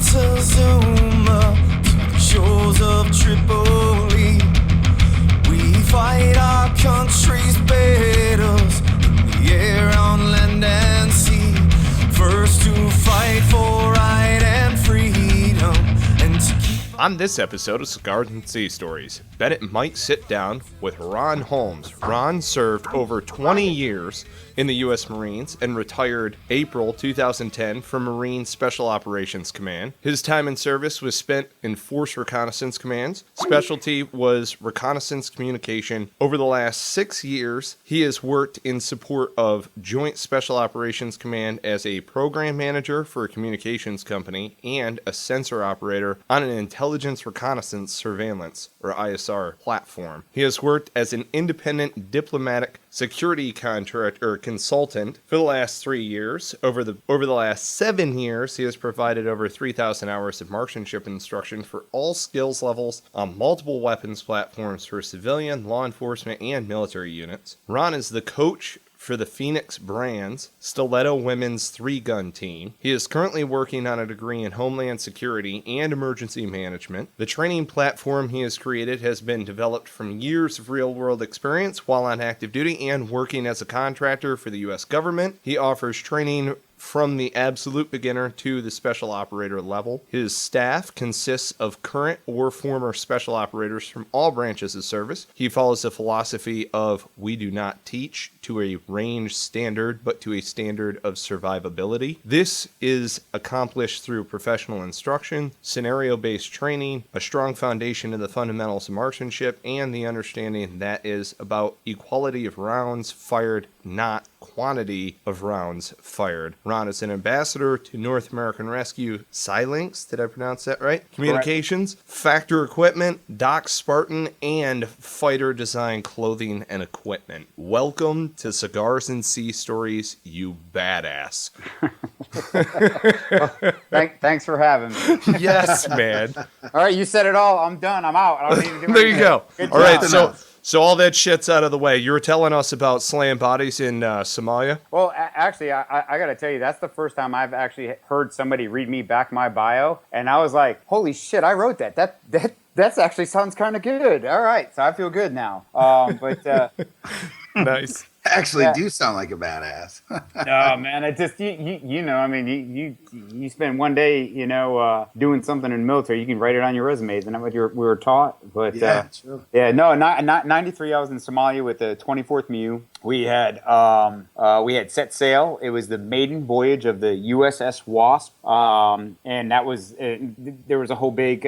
Montezuma to the shores of Tripoli. We fight our country's battles in the air, on land and sea. First to fight for right and freedom, and to keep. On this episode of Cigars and Sea Stories, Bennett might sit down with Ron Holmes. Ron served over 20 years in the U.S. Marines and retired April 2010 from Marine Special Operations Command. His time in service was spent in Force Reconnaissance Commands. Specialty was Reconnaissance Communication. Over the last 6 years, he has worked in support of Joint Special Operations Command as a program manager for a communications company and a sensor operator on an Intelligence Reconnaissance Surveillance, or ISR, platform. He has worked as an independent diplomatic security contractor or consultant for the last 3 years. Over the last 7 years, he has provided over 3,000 hours of marksmanship instruction for all skills levels on multiple weapons platforms for civilian, law enforcement, and military units. Ron is the coach for the Phoenix Brands Stiletto Women's 3-gun team. He is currently working on a degree in Homeland Security and Emergency Management. The training platform he has created has been developed from years of real-world experience while on active duty and working as a contractor for the U.S. government. He offers training from the absolute beginner to the special operator level. His staff consists of current or former special operators from all branches of service. He follows the philosophy of we do not teach to a range standard, but to a standard of survivability. This is accomplished through professional instruction, scenario-based training, a strong foundation in the fundamentals of marksmanship, and the understanding that is about equality of rounds fired, not quantity of rounds fired. Ron is an ambassador to North American Rescue Xilinx, did I pronounce that right? Communications, correct. Factor Equipment, Doc Spartan, and Fighter Design Clothing and Equipment. Welcome to Cigars and Sea Stories, you badass. Thanks for having me. Yes, man. All right, you said it all. I'm done. I'm out. I don't need to do There you go. Good all job. right, so all that shit's out of the way. You were telling us about slaying bodies in Somalia? Well, actually, I got to tell you, that's the first time I've actually heard somebody read me back my bio, and I was like, holy shit, I wrote that. That actually sounds kind of good. All right, so I feel good now. Nice. Actually do sound like a badass. No, man, it just you know, I mean, you spend one day, doing something in the military, you can write it on your resume. Isn't that what we were taught? But sure. not 93. I was in Somalia with the 24th MU. We had set sail. It was the maiden voyage of the USS Wasp, and that was there was a whole big.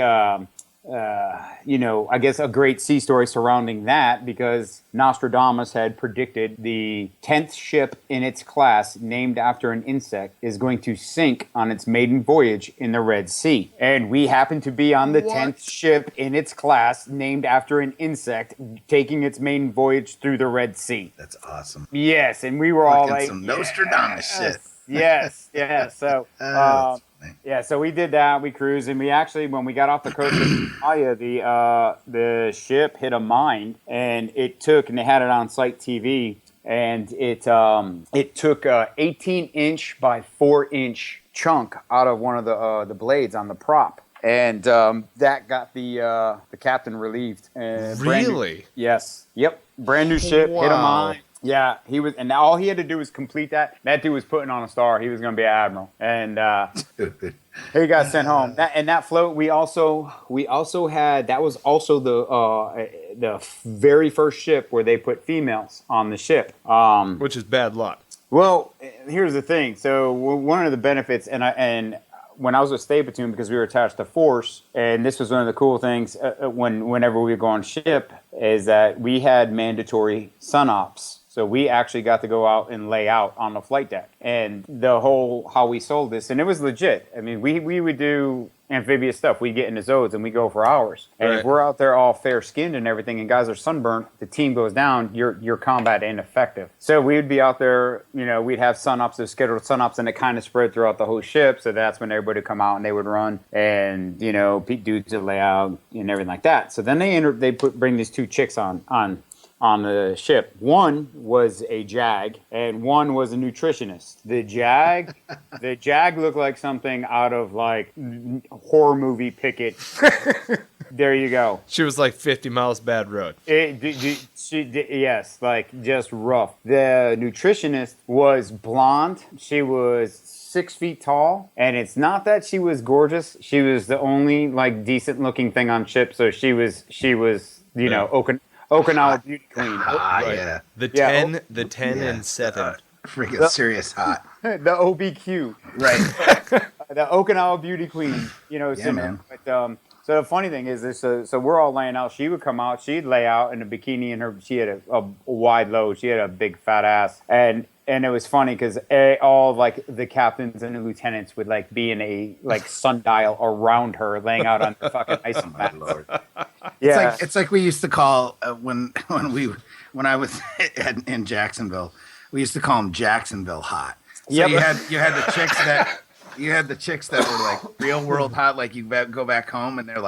I guess a great sea story surrounding that because Nostradamus had predicted the 10th ship in its class named after an insect is going to sink on its maiden voyage in the Red Sea. And we happened to be on the 10th ship in its class named after an insect taking its maiden voyage through the Red Sea. That's awesome. Yes, and we were all like... some Nostradamus shit. Yes. So... so we did that. We cruised, and we actually, when we got off the coast of Somalia, the ship hit a mine, and they had it on site TV, and it took a 18-inch by 4-inch chunk out of one of the blades on the prop. And that got the captain relieved. Really? Yes. Yep. Brand new ship, hit a mine. Yeah, he was, and all he had to do was complete that. That dude was putting on a star. He was going to be an admiral, and he got sent home. That float, we also had. That was also the very first ship where they put females on the ship, which is bad luck. Well, here's the thing. So one of the benefits, and when I was with State Platoon, because we were attached to Force, and this was one of the cool things whenever we would go on ship, is that we had mandatory sun ops. So we actually got to go out and lay out on the flight deck. And the whole, how we sold this, and it was legit. I mean, we would do amphibious stuff. We get into Zodes and we go for hours. And right. If we're out there all fair-skinned and everything and guys are sunburnt, the team goes down, your combat ain't effective. So we would be out there, we'd have sun-ups, those scheduled sun-ups, and it kind of spread throughout the whole ship. So that's when everybody would come out and they would run and, dudes would lay out and everything like that. So then they bring these two chicks on on the ship. One was a JAG, and one was a nutritionist. The JAG looked like something out of like horror movie Picket. There you go. She was like 50 miles bad road. Yes, like just rough. The nutritionist was blonde. She was 6 feet tall, and it's not that she was gorgeous. She was the only like decent looking thing on ship. So she was, you know, Okinawa beauty queen. Right. Yeah. The 10 and 7. Freaking serious hot. The OBQ. Right. The Okinawa beauty queen. You know, Yeah, man. But so the funny thing is, so we're all laying out. She would come out. She'd lay out in a bikini, and she had a wide load. She had a big fat ass, and it was funny because all like the captains and the lieutenants would like be in a like sundial around her, laying out on the fucking ice mat. Lord. Yeah, It's like we used to call when I was in Jacksonville, we used to call them Jacksonville hot. So Yep. you had the chicks that. You had the chicks that were like real world hot, like you go back home and they're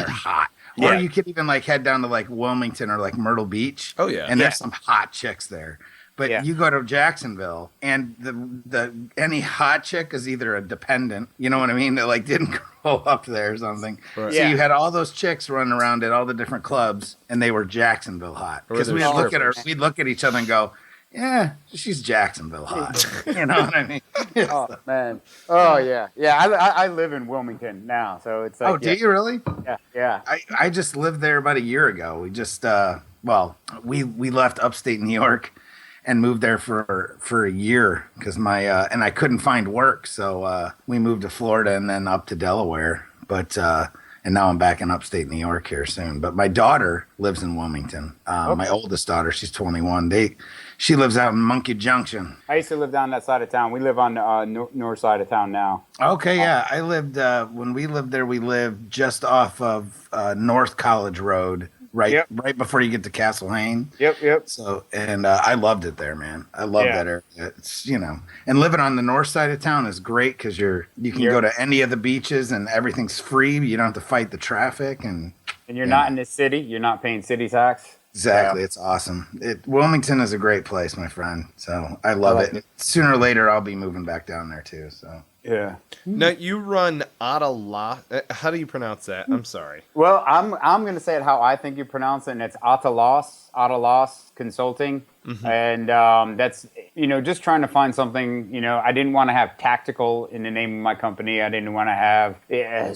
hot. Yeah. Or you could even like head down to like Wilmington or like Myrtle Beach. Oh, yeah. And there's some hot chicks there. But you go to Jacksonville and the any hot chick is either a dependent, you know what I mean, that like didn't grow up there or something. Right. So Yeah. you had all those chicks running around at all the different clubs and they were Jacksonville hot. Because they're we'd look at each other and go, yeah, she's Jacksonville hot. You know what I mean? Oh man. Oh yeah. Yeah. I live in Wilmington now, so it's like. Oh, do you really? Yeah. Yeah. I just lived there about a year ago. We just we left upstate New York and moved there for a year because and I couldn't find work, so we moved to Florida and then up to Delaware. But and now I'm back in upstate New York here soon. But my daughter lives in Wilmington. My oldest daughter, she's 21. She lives out in Monkey Junction. I used to live down that side of town. We live on the north side of town now. Okay, yeah. I lived when we lived there. We lived just off of North College Road, right before you get to Castle Hayne. Yep. So and I loved it there, man. I love that area. It's and living on the north side of town is great because you can go to any of the beaches and everything's free. You don't have to fight the traffic and you're not in the city. You're not paying city tax. Exactly. Yeah. It's awesome. Wilmington is a great place, my friend. So I love it. Sooner or later, I'll be moving back down there too. So yeah. Now you run Atala. How do you pronounce that? I'm sorry. Well, I'm going to say it how I think you pronounce it, and it's Atalas Consulting. Mm-hmm. And that's, just trying to find something, I didn't want to have tactical in the name of my company. I didn't want to have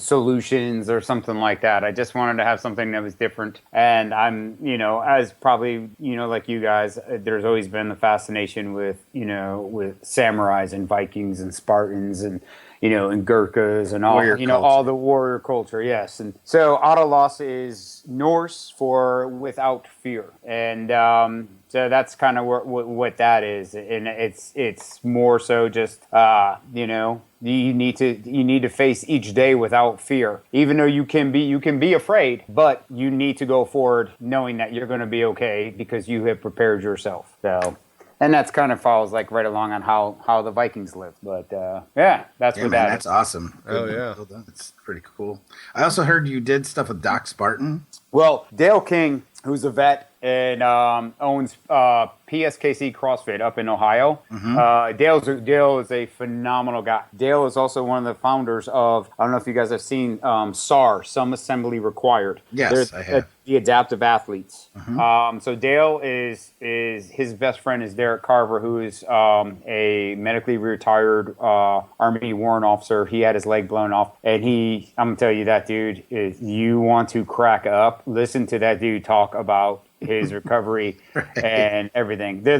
solutions or something like that. I just wanted to have something that was different. And I'm, as probably, like you guys, there's always been the fascination with samurais and Vikings and Spartans and Gurkhas and all, all the warrior culture. Yes. And so Atalas is Norse for without fear. And, so that's kind of what that is, and it's more so just you need to face each day without fear, even though you can be afraid, but you need to go forward knowing that you're going to be okay because you have prepared yourself. So, and that's kind of follows like right along on how the Vikings lived. But that's what that is. That's awesome. That's pretty cool. I also heard you did stuff with Doc Spartan. Well, Dale King, who's a vet and owns PSKC CrossFit up in Ohio. Mm-hmm. Dale is a phenomenal guy. Dale is also one of the founders of, I don't know if you guys have seen SAR, Some Assembly Required. Yes, I have. The Adaptive Athletes. Mm-hmm. So Dale is his best friend is Derek Carver, who is a medically retired Army warrant officer. He had his leg blown off, and I'm gonna tell you that dude is. You want to crack up? Listen to that dude talk about his recovery and everything. I've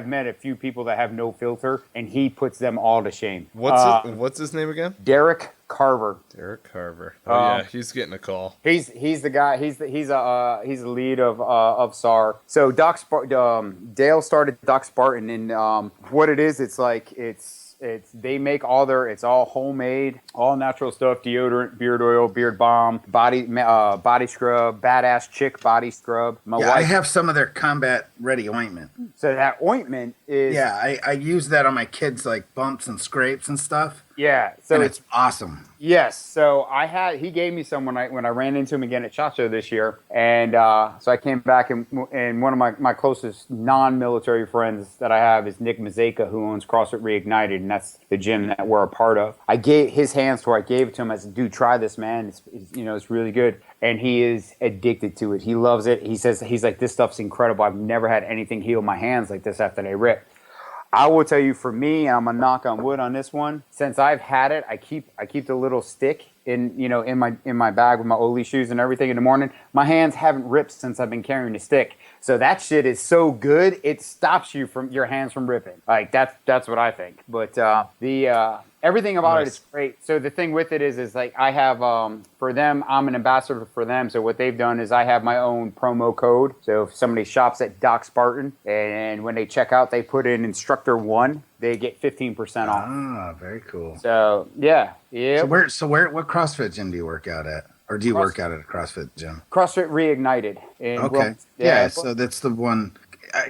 met a few people that have no filter, and he puts them all to shame. What's his name again? Derek Carver. Derek Carver. Oh yeah, he's getting a call. He's the guy. He's the lead of SAR. So Dale started Doc Spartan, and what it is, they make it's all homemade, all natural stuff: deodorant, beard oil, beard balm, body scrub, badass chick body scrub. I have some of their combat ready ointment. So that ointment is I use that on my kids, like bumps and scrapes and stuff. Yeah, so and it's awesome. Yes, so he gave me some when I ran into him again at SHOT Show this year, and so I came back and one of my closest non-military friends that I have is Nick Mazeka, who owns CrossFit Reignited, and that's the gym that we're a part of. I gave his hands to, I gave it to him. I said, "Dude, try this, man. It's really good." And he is addicted to it. He loves it. He says he's like, "This stuff's incredible. I've never had anything heal my hands like this after they rip." I will tell you, for me, I'm gonna knock on wood on this one. Since I've had it, I keep the little stick in my bag with my Oli shoes and everything in the morning. My hands haven't ripped since I've been carrying the stick. So that shit is so good, it stops your hands from ripping. Like that's what I think. But everything about it is great. So the thing with it is like I have for them, I'm an ambassador for them. So what they've done is I have my own promo code. So if somebody shops at Doc Spartan and when they check out, they put in Instructor 1, they get 15% off. Ah, very cool. So yeah. So what CrossFit gym do you work out at? Or do you work out at a CrossFit gym? CrossFit Reignited. Okay. Yeah, so that's the one.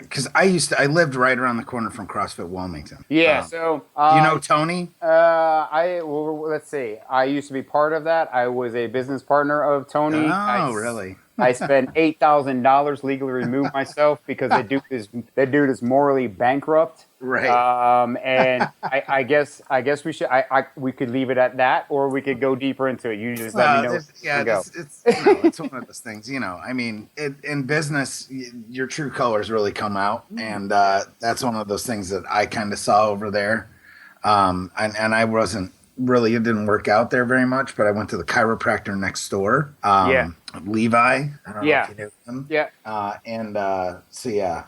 Because I lived right around the corner from CrossFit Wilmington. Yeah, you know Tony? Let's see. I used to be part of that. I was a business partner of Tony. Oh, really? I spent $8,000 legally remove myself because that dude is morally bankrupt. Right. And I guess we could leave it at that, or we could go deeper into it. You just let me know. It's one of those things. I mean, in business, your true colors really come out, and that's one of those things that I kind of saw over there. And I wasn't really, it didn't work out there very much, but I went to the chiropractor next door. Levi. I don't know if you knew him. Yeah. So yeah.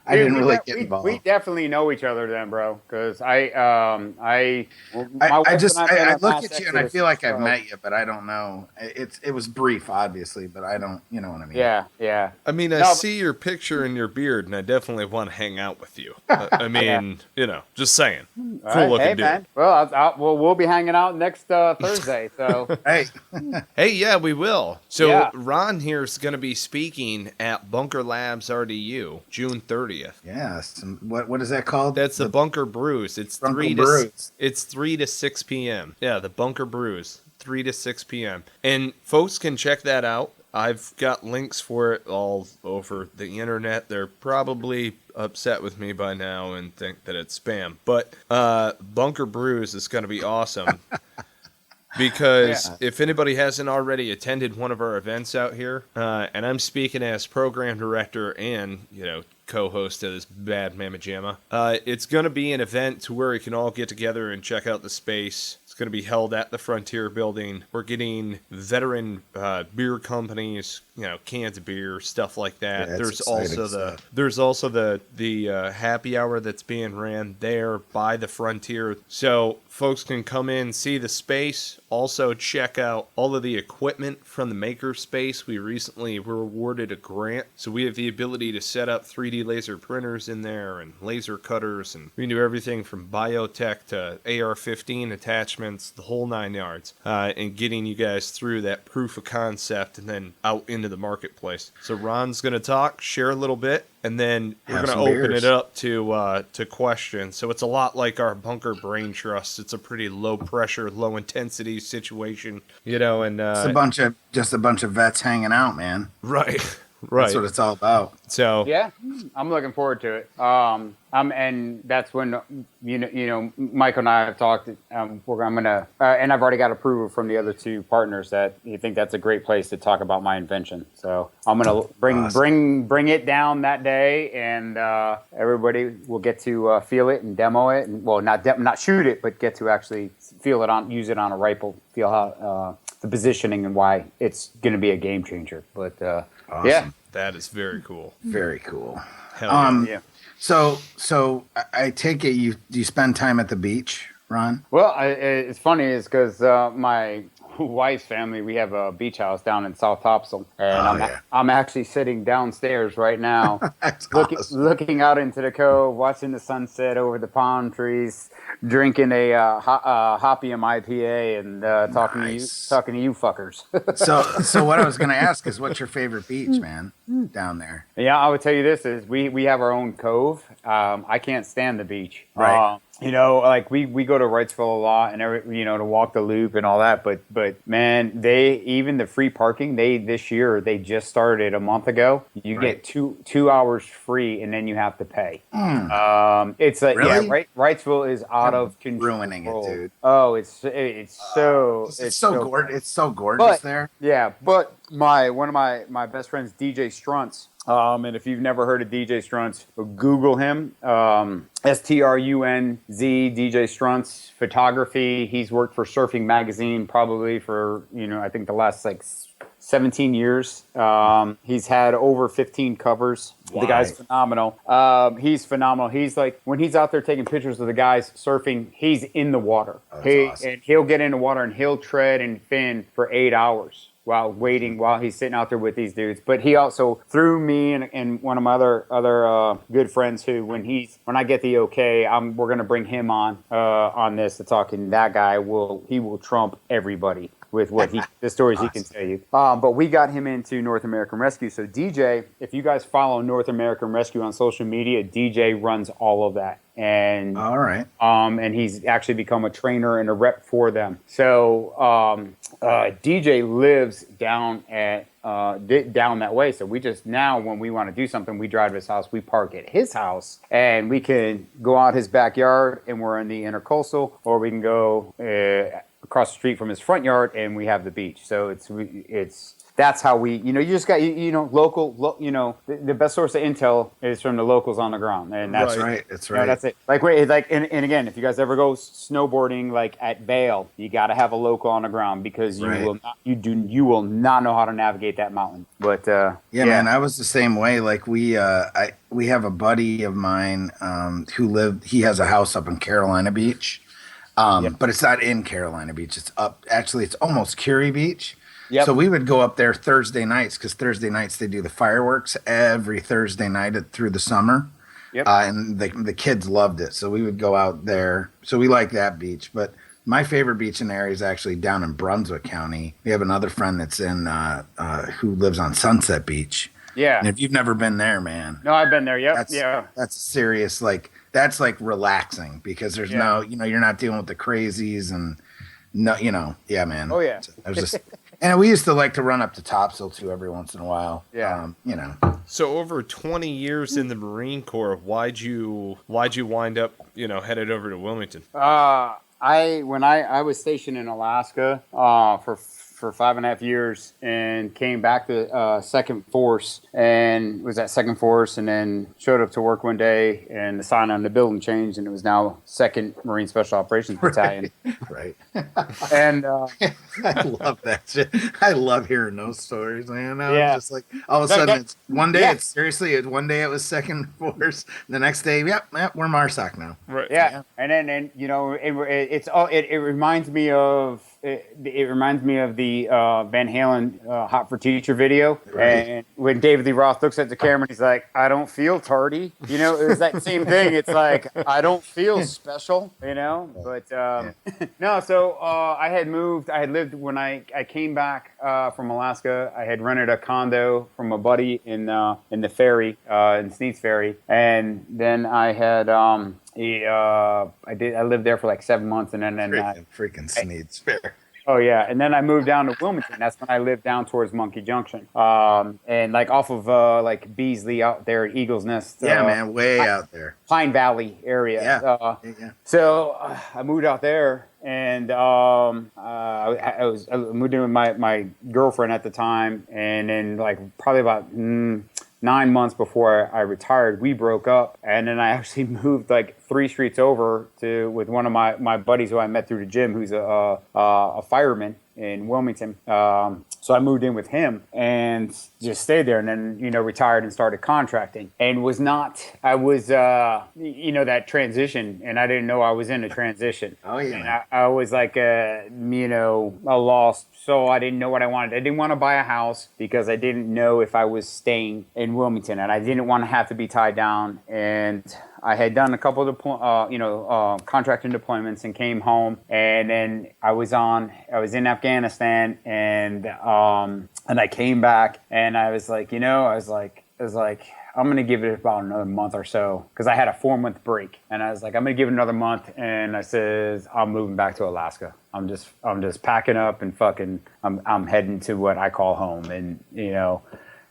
I didn't really get involved. We definitely know each other then, bro. Because I look at you and I feel like I've met you, but I don't know. It was brief, obviously, but I don't. You know what I mean? Yeah. I mean, I see your picture and your beard, and I definitely want to hang out with you. I mean, just saying. Cool looking dude. Man. Well, we'll be hanging out next Thursday. So hey, yeah, we will. So Ron here is going to be speaking at Bunker Labs RDU, June 30th. Yeah. What is that called? That's the Bunker Brews. It's 3 to 6 p.m. Yeah, the Bunker Brews, 3 to 6 p.m. And folks can check that out. I've got links for it all over the internet. They're probably upset with me by now and think that it's spam. But Bunker Brews is going to be awesome. Because if anybody hasn't already attended one of our events out here, and I'm speaking as program director and, co-host of this bad mamma jamma, it's going to be an event to where we can all get together and check out the space. It's going to be held at the Frontier Building. We're getting veteran beer companies, cans of beer, stuff like that. Yeah, there's also the happy hour that's being ran there by the Frontier. So folks can come in, see the space, also check out all of the equipment from the maker space. We recently were awarded a grant, so we have the ability to set up 3D laser printers in there and laser cutters, and we can do everything from biotech to AR-15 attachments, the whole 9 yards, and getting you guys through that proof of concept and then out into the marketplace. So Ron's going to talk, share a little bit, and then we're going to open it up to questions. So it's a lot like our Bunker Brain Trust. It's a pretty low pressure, low intensity situation, and it's a bunch of vets hanging out, man. Right. That's what it's all about. So yeah, I'm looking forward to it. And that's when Mike and I have talked. I'm gonna, and I've already got approval from the other two partners that you think that's a great place to talk about my invention. So I'm gonna bring it down that day, and everybody will get to feel it and demo it, and not shoot it, but get to actually feel it use it on a rifle, feel how the positioning and why it's gonna be a game changer. But awesome. Yeah. That is very cool. Very cool. Hell yeah. So I take it you spend time at the beach, Ron? Well, it's funny is because my wife's family, we have a beach house down in South Topsail, and yeah. I'm actually sitting downstairs right now, That's awesome. looking out into the cove, watching the sunset over the palm trees, drinking a Hopium IPA, and Nice. talking to you fuckers. So what I was going to ask is, what's your favorite beach, man, down there? Yeah, I would tell you this is we have our own cove. I can't stand the beach. Right. You know, like we go to Wrightsville a lot and to walk the loop and all that. But man, even the free parking, this year they just started a month ago. You get 2 hours free and then you have to pay. It's like, Really? yeah, Wrightsville is out of control. Ruining it, dude. Oh, it's so gorgeous. It's so gorgeous But- there. Yeah, but one of my best friends, DJ Strunts, and if you've never heard of DJ Strunts, Google him. STRUNZ, DJ Strunts, photography. He's worked for Surfing Magazine probably for, I think the last 17 years. He's had over 15 covers. Wow. The guy's phenomenal. He's phenomenal. He's like, when he's out there taking pictures of the guys surfing, he's in the water. Oh, that's awesome. And he'll get in the water and he'll tread and fin for 8 hours while he's sitting out there with these dudes. But he also, through me and one of my other good friends, who when I get the okay, we're gonna bring him on this to talk, and that guy will trump everybody with what the stories he can tell you. But we got him into North American Rescue. So DJ, if you guys follow North American Rescue on social media, DJ runs all of that. And All right. and he's actually become a trainer and a rep for them. So DJ lives down that way. So we just now, when we want to do something, we drive to his house, we park at his house, and we can go out his backyard and we're in the intercoastal, or we can go across the street from his front yard and we have the beach. So that's how we, you just got, local, the best source of intel is from the locals on the ground. And that's right. That's right. That's it. And again, if you guys ever go snowboarding, like at Vail, you got to have a local on the ground, because you will not know how to navigate that mountain. But yeah, man, I was the same way. Like we have a buddy of mine he has a house up in Carolina Beach. But it's not in Carolina Beach. It's up, actually, it's almost Curie Beach. Yep. So we would go up there Thursday nights, because Thursday nights they do the fireworks every Thursday night through the summer. Yep. And the kids loved it. So we would go out there. So we like that beach. But my favorite beach in the area is actually down in Brunswick County. We have another friend that's who lives on Sunset Beach. Yeah. And if you've never been there, man. No, I've been there. Yep. That's serious. That's relaxing, because there's no, you're not dealing with the crazies and yeah, man. Oh yeah. I was just, and we used to like to run up to Topsail too every once in a while. Yeah. So over 20 years in the Marine Corps, why'd you wind up, headed over to Wilmington? When I was stationed in Alaska for 5.5 years, and came back to Second Force, and was at Second Force, and then showed up to work one day, and the sign on the building changed, and it was now 2nd Marine Special Operations Battalion. Right. And I love that shit. I love hearing those stories, man. Yeah. Just like all of a sudden, it's one day. Yeah. One day it was Second Force. The next day, yep, we're MARSOC now. Right. Yeah. And then it reminds me of. It reminds me of the Van Halen Hot for Teacher video. Right. And when David Lee Roth looks at the camera and he's like, I don't feel tardy. It was that same thing. It's like, I don't feel special, But no, so I had lived, when I came back from Alaska, I had rented a condo from a buddy in the ferry, in Sneed's Ferry. And then I had... I lived there for 7 months, and then freaking Sneed's Fair. Oh yeah, and then I moved down to Wilmington. That's when I lived down towards Monkey Junction, and off of Beasley out there at Eagle's Nest. Yeah, man, way out there, Pine Valley area. Yeah. So I moved out there, and I moved in with my girlfriend at the time, and then probably about 9 months before I retired, we broke up, and then I actually moved 3 streets over with one of my buddies who I met through the gym, who's a fireman, in Wilmington. So I moved in with him and just stayed there, and then, you know, retired and started contracting, and I was that transition, and I didn't know I was in a transition. Oh, yeah. And I was like, a lost soul. I didn't know what I wanted. I didn't want to buy a house because I didn't know if I was staying in Wilmington, and I didn't want to have to be tied down. And I had done a couple of contracting deployments and came home, and then I was in Afghanistan, and I came back, and I was like, I'm going to give it about another month or so, because I had a 4-month break, and I was like, I'm going to give it another month, and I says, I'm moving back to Alaska. I'm just packing up and I'm heading to what I call home, and you know.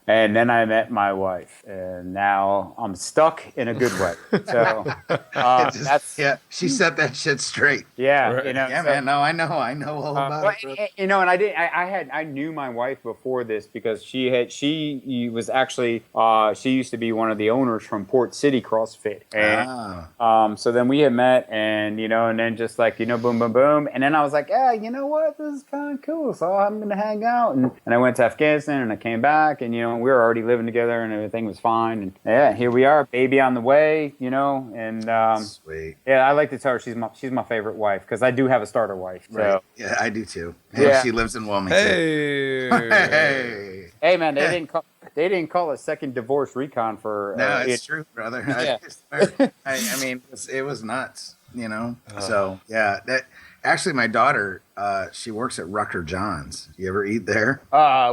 And then I met my wife, and now I'm stuck in a good way. So she set that shit straight. Yeah, right. you know. Yeah, so, man. No, I know all about it. Bro. You know, and I knew my wife before this because she was actually she used to be one of the owners from Port City CrossFit, and so then we had met, and you know, and then just like, you know, boom, boom, boom, and then I was like, yeah, you know what, this is kind of cool, so I'm gonna hang out, and I went to Afghanistan, and I came back, and you know, we were already living together, and everything was fine, and yeah, here we are, baby on the way, you know, and sweet. Yeah, I like to tell her she's my favorite wife, because I do have a starter wife. So. Right. Yeah, I do too. Yeah. She lives in Wilmington. Hey. Hey man, they didn't call it second divorce recon for. No, it's true, brother. Yeah. I mean, it was nuts, you know. So yeah, actually, my daughter, she works at Rucker John's. You ever eat there?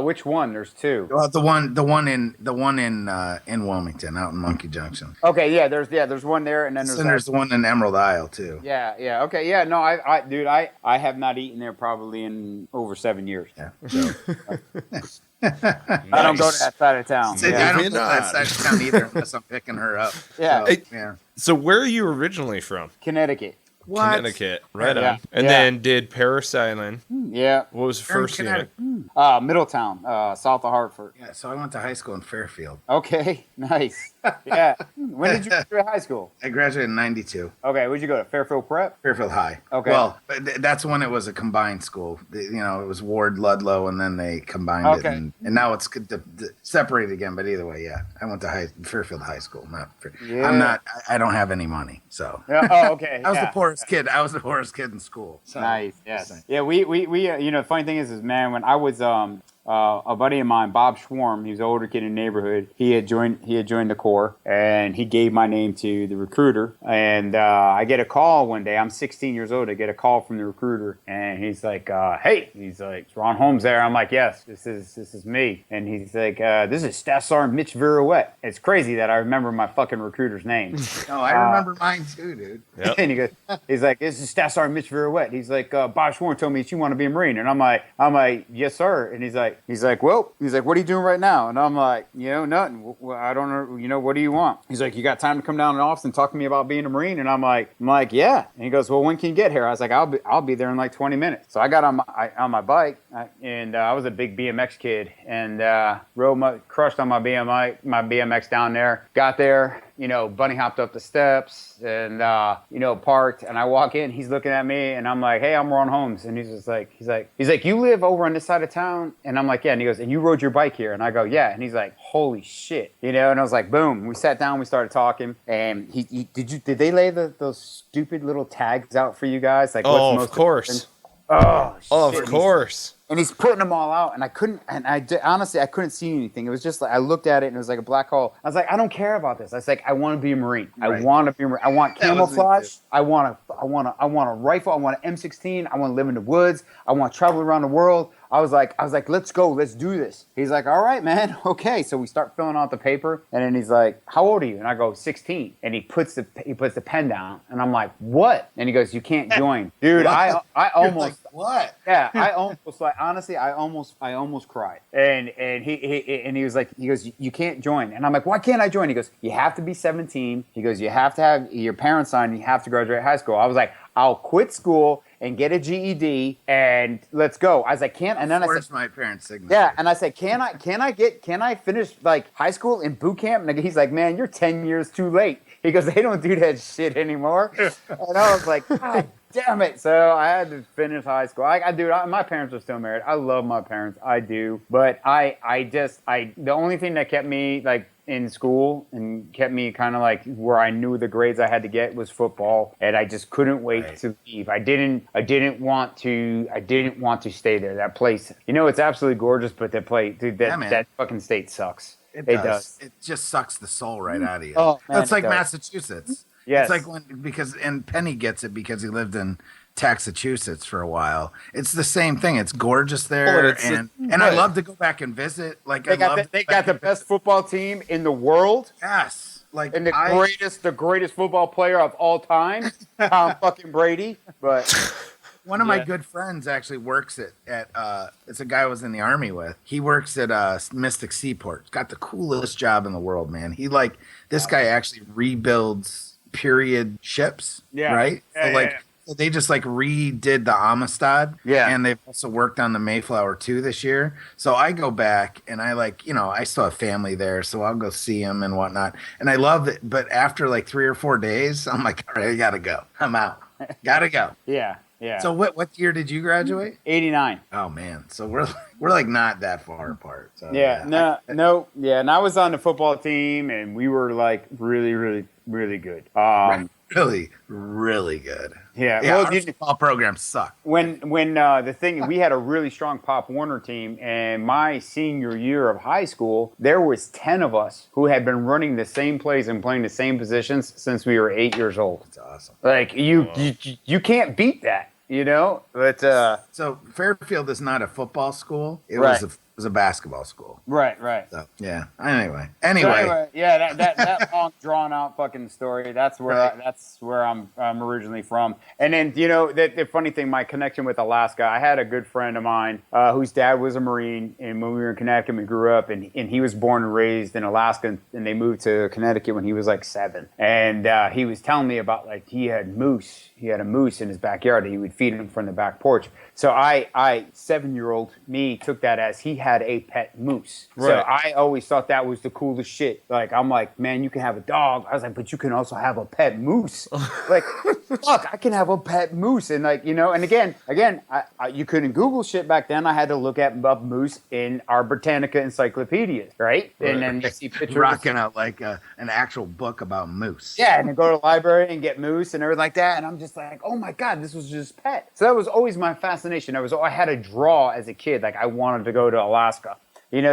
Which one? There's two. Well, the one in Wilmington, out in Monkey Junction. Okay, yeah, there's one there, and then There's the one in Emerald Isle too. Yeah, okay, yeah. No, I have not eaten there probably in over 7 years. Yeah. So. I don't go to that side of town. I don't go to that side of town either unless I'm picking her up. Yeah. So, yeah. So where are you originally from? Connecticut. What? Connecticut. Right Yeah. on. And Yeah. then did Paris Island. Yeah. What was the You're in first unit? Middletown, south of Hartford. Yeah, so I went to high school in Fairfield. Okay, nice. Yeah. When did you graduate high school? I graduated in 92. Okay, where'd you go to? Fairfield Prep? Fairfield High. Okay. Well, that's when it was a combined school. You know, it was Ward, Ludlow, and then they combined it. Okay. And now it's separated again. But either way, yeah. I went to Fairfield High School. Yeah. I don't have any money. So. Yeah, oh, okay. I was yeah. the poorest kid. I was the poorest kid in school. So. Nice. Yes. Yeah. We you know, the funny thing is man, when I was a buddy of mine, Bob Schwarm, he was an older kid in the neighborhood. He had joined the Corps, and he gave my name to the recruiter. And I get a call one day. I'm 16 years old. I get a call from the recruiter, and he's like, "Hey," he's like, "Is Ron Holmes there?" I'm like, "Yes, this is me." And he's like, "This is Staff Sergeant Mitch Virouette." It's crazy that I remember my fucking recruiter's name. No, I remember mine too, dude. Yep. And he's like, "This is Staff Sergeant Mitch Virouette." He's like, "Bob Schwarm told me that you want to be a Marine," and I'm like, "Yes, sir." And he's like, "Well," he's like, "what are you doing right now?" And I'm like, "You know, nothing. I don't know. You know, what do you want?" He's like, "You got time to come down to the office and talk to me about being a Marine?" And I'm like, "Yeah." And he goes, "Well, when can you get here?" I was like, "I'll be there in like 20 minutes." So I got on my bike, and I was a big BMX kid, and crushed on my BMX down there. Got there. You know, bunny hopped up the steps and, you know, parked, and I walk in, he's looking at me, and I'm like, "Hey, I'm Ron Holmes." And he's like, "You live over on this side of town?" And I'm like, "Yeah." And he goes, "And you rode your bike here?" And I go, "Yeah." And he's like, "Holy shit." You know, and I was like, boom. We sat down, we started talking, and did they lay those stupid little tags out for you guys? Like, what's the most of course. Oh, shit. Of course. And he's putting them all out, and honestly, I couldn't see anything. It was just like, I looked at it, and it was like a black hole. I was like, I don't care about this. I was like, I want to be a Marine. Right. I want to be a Marine. I want camouflage. I want a rifle. I want an M16. I want to live in the woods. I want to travel around the world. I was like, let's go, let's do this. He's like, "All right, man, okay." So we start filling out the paper, and then he's like, "How old are you?" And I go, 16. And he puts the pen down, and I'm like, "What?" And he goes, "You can't join." Dude, I almost like, what? Yeah, I almost like, honestly, I almost cried. And he was like, "You can't join." And I'm like, "Why can't I join?" He goes, "You have to be 17." He goes, "You have to have your parents sign. You have to graduate high school." I was like, "I'll quit school and get a GED and let's go." I was like, "Can't." And then Where's I said, my parents' signature? "Yeah." And I said, "Can I finish like high school in boot camp?" And he's like, "Man, you're 10 years too late." He goes, "They don't do that shit anymore." And I was like, "God Damn it! So I had to finish high school. My parents are still married. I love my parents. I do. But the only thing that kept me like in school and kept me kind of like where I knew the grades I had to get was football, and I just couldn't wait to leave. I didn't want to stay there. That place, it's absolutely gorgeous, but that fucking state sucks. It does. It just sucks the soul right out of you. Oh, man, it's like Massachusetts. Yes. It's like and Penny gets it because he lived in Massachusetts for a while. It's the same thing. It's gorgeous there, and I love to go back and visit. Like they got the best football team in the world. Yes, and the greatest football player of all time, Tom fucking Brady. But one of my good friends actually works at it's a guy I was in the Army with. He works at Mystic Seaport. He's got the coolest job in the world, man. This guy actually rebuilds period ships. Yeah. Right? So they just like redid the Amistad. Yeah. And they've also worked on the Mayflower too this year. So I go back and I still have family there, so I'll go see them and whatnot. And I love it. But after like 3 or 4 days, I'm like, all right, I gotta go. I'm out. Gotta go. Yeah. Yeah. So what year did you graduate? 89. Oh man. So we're like not that far apart. So, no. Yeah. And I was on the football team and we were like really, really, really good. Really, really good. Yeah. Well, our football programs suck. We had a really strong Pop Warner team, and my senior year of high school, there was 10 of us who had been running the same plays and playing the same positions since we were 8 years old. That's awesome. Like you can't beat that, But so Fairfield is not a football school. It was a basketball school. Right. So, yeah. Anyway. Yeah, that long drawn out fucking story. That's where I'm originally from. And then the funny thing, my connection with Alaska. I had a good friend of mine whose dad was a Marine, and when we were in Connecticut, we grew up, and he was born and raised in Alaska, and they moved to Connecticut when he was like 7. And he was telling me about like he had a moose in his backyard that he would feed him from the back porch. So I 7-year-old me took that as he had a pet moose. Right. So I always thought that was the coolest shit. Like, I'm like, man, you can have a dog. I was like, but you can also have a pet moose. Like, fuck, I can have a pet moose. And like, and again, you couldn't Google shit back then. I had to look at moose in our Britannica encyclopedias, right? And then you see pictures. Rocking out like an actual book about moose. Yeah, and then go to the library and get moose and everything like that. And I'm just like, oh my God, this was just pet. So that was always my fascination. I had a draw as a kid. Like I wanted to go to Alaska,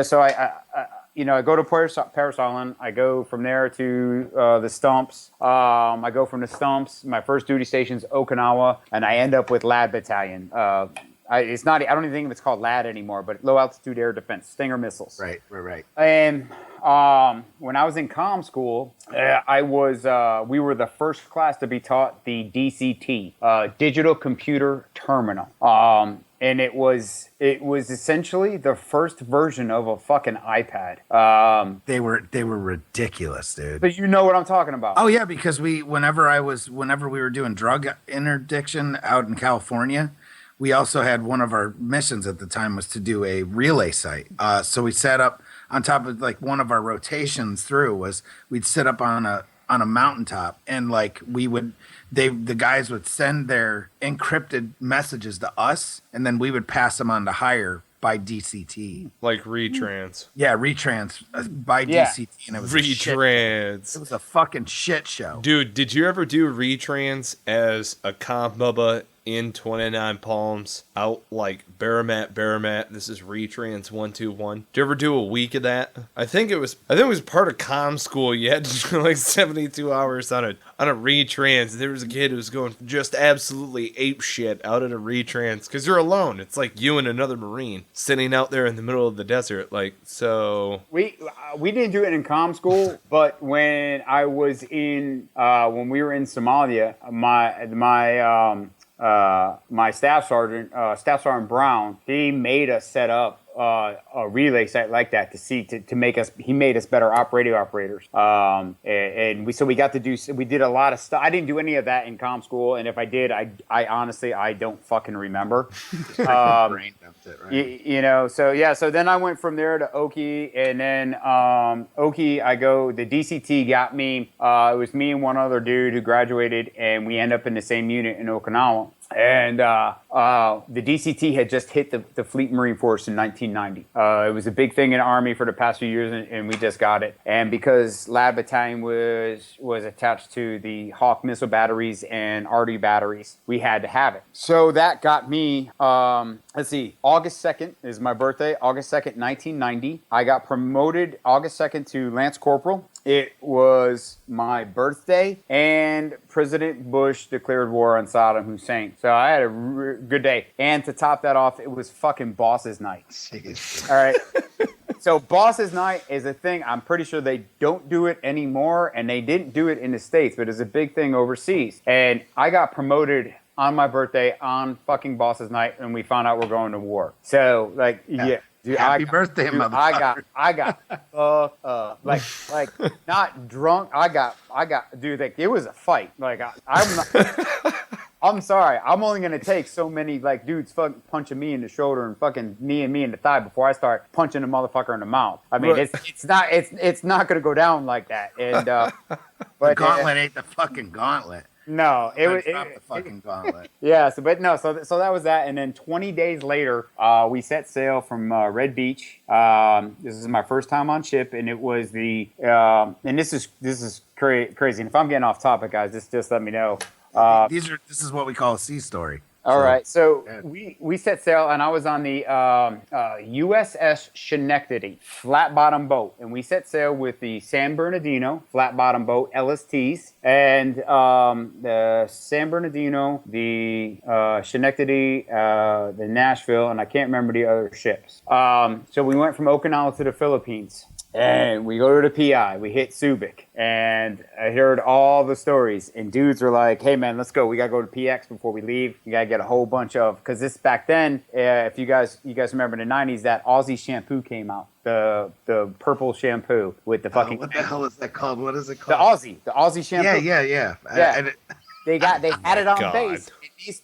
so I go to Parris Island. I go from there to the Stumps. I go from the Stumps. My first duty station's Okinawa, and I end up with Lad Battalion. I don't even think it's called LAD anymore, but Low Altitude Air Defense, Stinger missiles. Right. And when I was in comm school, we were the first class to be taught the DCT, Digital Computer Terminal. And it was essentially the first version of a fucking iPad. They were ridiculous, dude. But you know what I'm talking about. Oh yeah, because whenever we were doing drug interdiction out in California, we also had one of our missions at the time was to do a relay site. So we set up on top of like one of our rotations through was we'd sit up on a mountaintop and like the guys would send their encrypted messages to us and then we would pass them on to higher by DCT. Like retrans. Yeah, retrans by DCT. And it was retrans. It was a fucking shit show. Dude, did you ever do retrans as a comp bubba in 29 Palms out like Baramat, this is retrans 121? Did you ever do a week of that? I think it was part of comm school. You had to do like 72 hours on a retrans. There was a kid who was going just absolutely ape shit out at a retrans because you're alone. It's like you and another Marine sitting out there in the middle of the desert. Like, so we didn't do it in comm school, but when I was when we were in Somalia, my staff sergeant Brown, he made us set up a relay site like that to make us. He made us better radio operators. And we got to do. We did a lot of stuff. I didn't do any of that in comm school, and if I did, I honestly don't fucking remember. Brain dumped it, right? So then I went from there to Oki, and then Oki, the DCT got me. It was me and one other dude who graduated, and we end up in the same unit in Okinawa. And the DCT had just hit the Fleet Marine Force in 1990. It was a big thing in the Army for the past few years, and we just got it. And because Lad Battalion was attached to the Hawk missile batteries and RD batteries, we had to have it. So that got me, let's see, August 2nd is my birthday, August 2nd, 1990. I got promoted August 2nd to Lance Corporal. It was my birthday, and President Bush declared war on Saddam Hussein. So I had a good day. And to top that off, it was fucking Boss's Night. Jeez. All right. So Boss's Night is a thing. I'm pretty sure they don't do it anymore, and they didn't do it in the States, but it's a big thing overseas. And I got promoted on my birthday on fucking Boss's Night, and we found out we're going to war. So, like, yeah. Dude, Happy birthday, motherfucker. I got like not drunk. Dude, like, it was a fight. Like, I'm not, I'm sorry. I'm only going to take so many, like, dudes fucking punching me in the shoulder and fucking kneeing me in the thigh before I start punching a motherfucker in the mouth. I mean, it's not going to go down like that. And, but the gauntlet ain't the fucking gauntlet. No, it was the fucking gauntlet. Yeah, so that was that, and then 20 days later, we set sail from Red Beach. This is my first time on ship, and it was and this is crazy. And if I'm getting off topic, guys, just let me know. This is what we call a sea story. All right, so we set sail, and I was on the USS Schenectady, flat bottom boat, and we set sail with the San Bernardino flat bottom boat LSTs, and the San Bernardino, the Schenectady, the Nashville, and I can't remember the other ships. So we went from Okinawa to the Philippines. And we go to the PI. We hit Subic, and I heard all the stories. And dudes were like, "Hey man, let's go. We gotta go to PX before we leave. You gotta get a whole bunch of because this back then, if you guys remember in the '90s, that Aussie shampoo came out, the purple shampoo with the fucking. What the hell is that called? What is it called? The Aussie shampoo. Yeah. They had it on God. base. These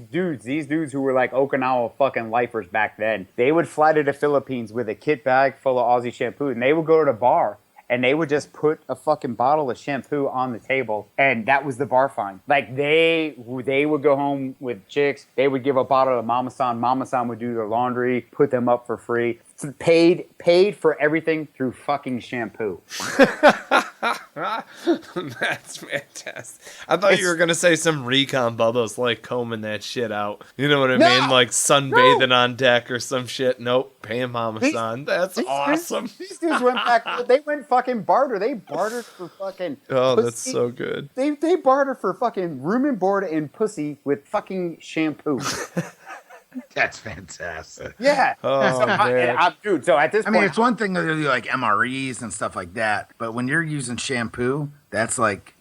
dudes who were like Okinawa fucking lifers back then, they would fly to the Philippines with a kit bag full of Aussie shampoo, and they would go to the bar, and they would just put a fucking bottle of shampoo on the table, and that was the bar fine. Like, they would go home with chicks, they would give a bottle to Mama-san would do their laundry, put them up for free. Paid for everything through fucking shampoo. That's fantastic. I thought you were going to say some recon bubbles, like combing that shit out. You know what I mean? Like sunbathing on deck or some shit. Nope. Paying Mama-san. That's awesome. These dudes went back. They went fucking barter. They bartered for fucking Oh, pussy. that's so good. They bartered for fucking room and board and pussy with fucking shampoo. That's fantastic. Yeah. Oh, man. Dude, so at this point... I mean, it's one thing to do like MREs and stuff like that, but when you're using shampoo, that's like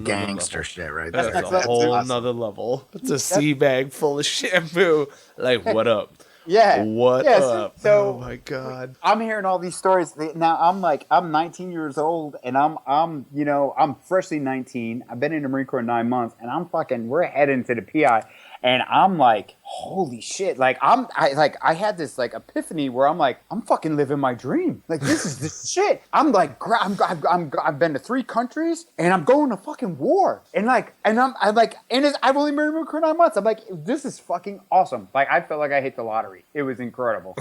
gangster shit right there. That's a whole nother level. It's a sea bag full of shampoo. Like, what up? Yeah. What up? So, oh my God. I'm hearing all these stories. Now I'm 19 years old, and I'm freshly 19. I've been in the Marine Corps 9 months, and we're heading to the PI. And I'm like, holy shit! Like I had this like epiphany where I'm like, I'm fucking living my dream. Like this is this shit. I'm like, I've been to 3 countries and I'm going to fucking war. And I've only been in for 9 months. I'm like, this is fucking awesome. Like I felt like I hit the lottery. It was incredible.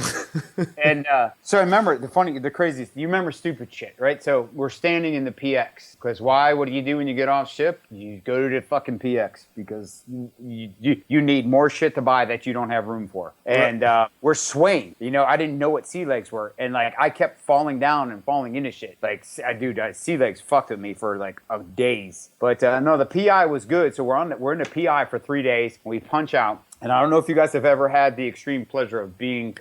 And so I remember the craziest. You remember stupid shit, right? So we're standing in the PX because why? What do you do when you get off ship? You go to the fucking PX because you need more shit to buy that you don't have room for. And we're swaying. I didn't know what sea legs were. And like I kept falling down and falling into shit. Like sea legs fucked with me for like days. But no, the PI was good. So we're in the PI for 3 days. And we punch out. And I don't know if you guys have ever had the extreme pleasure of being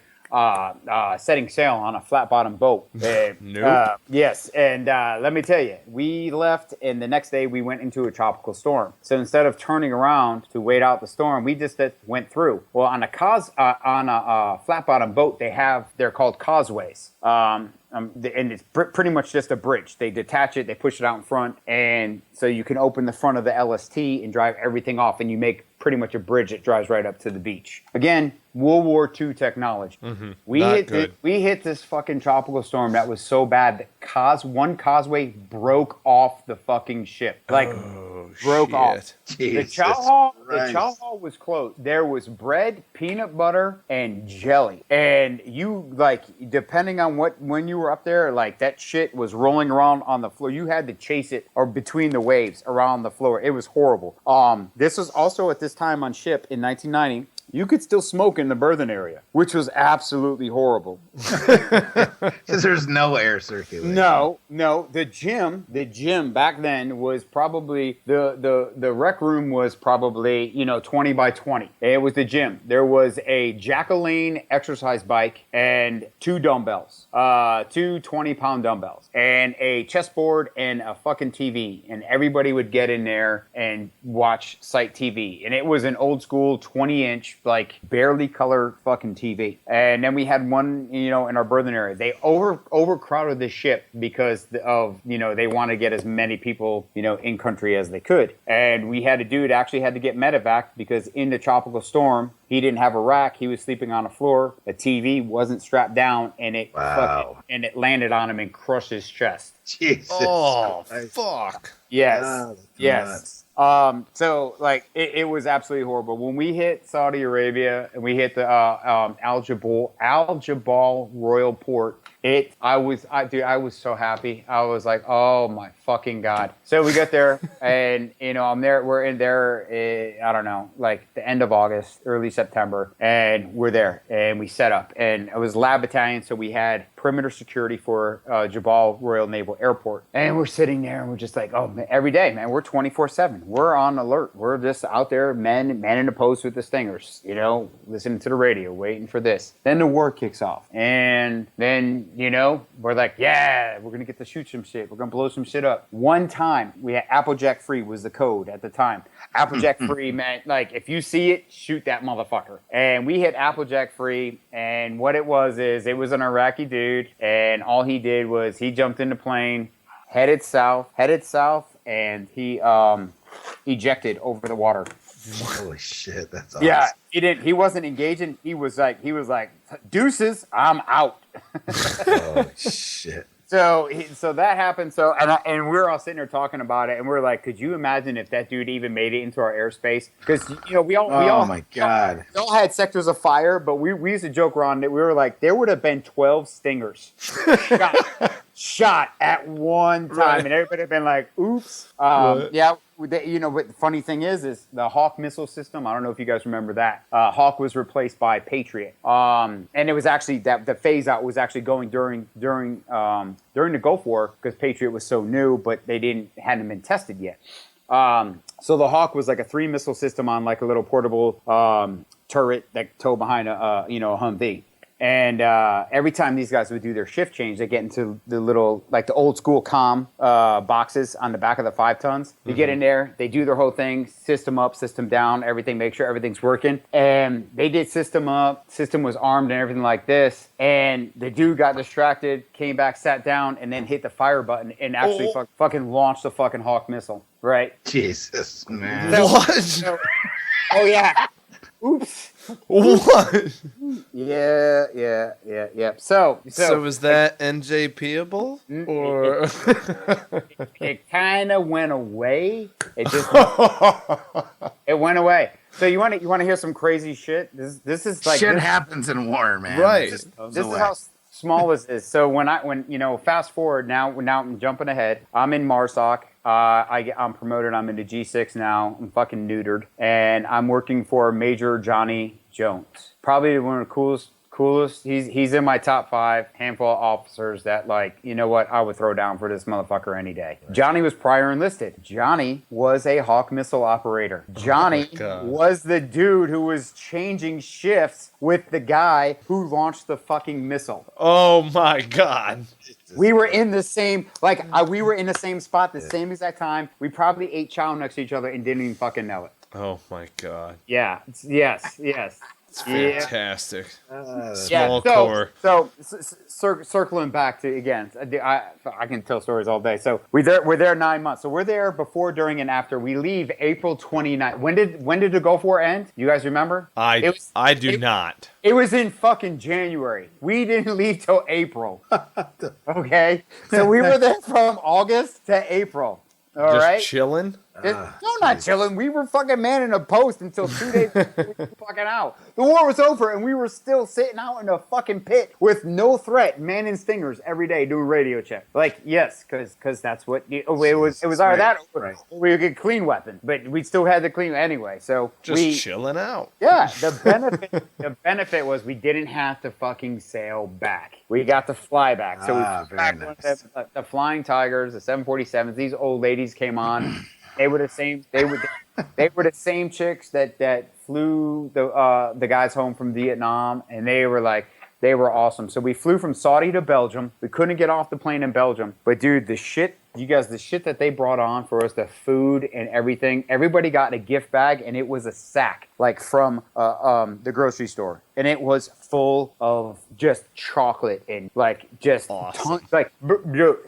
setting sail on a flat bottom boat. Nope. Yes, and let me tell you, we left, and the next day we went into a tropical storm. So instead of turning around to wait out the storm, we just went through. Well, on a flat bottom boat, they're called causeways. And it's pretty much just a bridge. They detach it, they push it out in front, and so you can open the front of the LST and drive everything off, and you make pretty much a bridge that drives right up to the beach. Again, World War II technology. Mm-hmm. We hit this fucking tropical storm that was so bad that one causeway broke off the fucking ship. Like, broke off. The chow hall was closed. There was bread, peanut butter, and jelly. And you, like, depending on when you were up there, like, that shit was rolling around on the floor. You had to chase it or between the waves around the floor. It was horrible. This was also at this time on ship in 1990. You could still smoke in the berthing area, which was absolutely horrible. Because there's no air circulation. No. The gym back then was probably the rec room was probably 20 by 20. It was the gym. There was a Jacqueline exercise bike and 2 dumbbells, 2 20-pound dumbbells, and a chessboard and a fucking TV. And everybody would get in there and watch Sight TV. And it was an old school 20-inch. Like barely color fucking TV. And then we had one, in our berthing area. They overcrowded the ship because of, they want to get as many people, in country as they could. And we had a dude actually had to get medevac because in the tropical storm, he didn't have a rack. He was sleeping on the floor. The TV wasn't strapped down, and it landed on him and crushed his chest. Jesus. Oh, fuck. Yes. Yes. So like it was absolutely horrible. When we hit Saudi Arabia and we hit the Al Jabal Royal Port, I was so happy. I was like, oh my fucking God. So we got there and we're in there, I don't know, like the end of August, early September, and we're there and we set up, and it was Lab Battalion. So we had perimeter security for Jabal Royal Naval Airport. And we're sitting there and we're just like, oh man, every day, man, we're 24/7. We're on alert. We're just out there, manning the post with the stingers, listening to the radio, waiting for this. Then the war kicks off. And then, we're like, yeah, we're going to get to shoot some shit. We're going to blow some shit up. One time, we had Applejack Free was the code at the time. Applejack Free meant, like, if you see it, shoot that motherfucker. And we hit Applejack Free, and what it was an Iraqi dude, and all he did was he jumped in the plane, headed south, and he ejected over the water. Holy shit, that's awesome. Yeah, he wasn't engaging. He was like, deuces, I'm out. Oh shit. So that happened. So and we were all sitting there talking about it, and we we're like, could you imagine if that dude even made it into our airspace? Because we all had sectors of fire, but we used to joke around that we were like, there would have been 12 stingers shot at one time, right. And everybody had been like, oops. Yeah. But the funny thing is the Hawk missile system. I don't know if you guys remember that. Hawk was replaced by Patriot, and it was actually the phase out was actually going during the Gulf War because Patriot was so new, but they hadn't been tested yet. So the Hawk was like a 3 missile system on like a little portable turret that towed behind a Humvee. And every time these guys would do their shift change, they get into the little, like the old school comm boxes on the back of the 5 tons. You get in there, they do their whole thing, system up, system down, everything, make sure everything's working. And they did system up, system was armed and everything like this. And the dude got distracted, came back, sat down, and then hit the fire button and actually fucking launched the fucking Hawk missile, right? Jesus, man. What? Oh, yeah. Oops. What? Yeah. So was that NJPable? Or it kind of went away. It just it went away. So you want to hear some crazy shit? This is like shit happens in war, man. Right. This is how small this is. So when fast forward now I'm jumping ahead. I'm in MARSOC. I'm promoted. I'm into G6 now. I'm fucking neutered, and I'm working for Major Johnny Jones. Probably one of the Coolest. He's in my top 5 handful of officers that, like, you know what, I would throw down for this motherfucker any day. Johnny was prior enlisted. Johnny was a Hawk missile operator. Johnny was the dude who was changing shifts with the guy who launched the fucking missile. Oh my God. We were in the same, we were in the same spot, the same exact time. We probably ate chow next to each other and didn't even fucking know it. Oh my God. Yeah. Yes. It's fantastic. Yeah. Core. So circling back to, again, I can tell stories all day. So we're there 9 months. So we're there before, during, and after. We leave April 29th. When did the Gulf War end? You guys remember? I do not. It was in fucking January. We didn't leave till April. Okay? So we were there from August to April. All right? Just chilling? No, not chilling. We were fucking manning a post until 2 days before we were fucking out. The war was over, and we were still sitting out in a fucking pit with no threat, manning stingers every day doing radio check. Like, yes, because that's what it was. It was either that or we would get clean weapon, but we still had the clean anyway. So just chilling out. Yeah, the benefit was we didn't have to fucking sail back. We got to fly back. So we flew back nice. The Flying Tigers, the 747s. These old ladies came on. They were the same. They were the same chicks that flew the guys home from Vietnam, and they were awesome. So we flew from Saudi to Belgium. We couldn't get off the plane in Belgium, but dude, the shit that they brought on for us, the food and everything. Everybody got a gift bag, and it was a sack from the grocery store, and it was full of just chocolate and just awesome.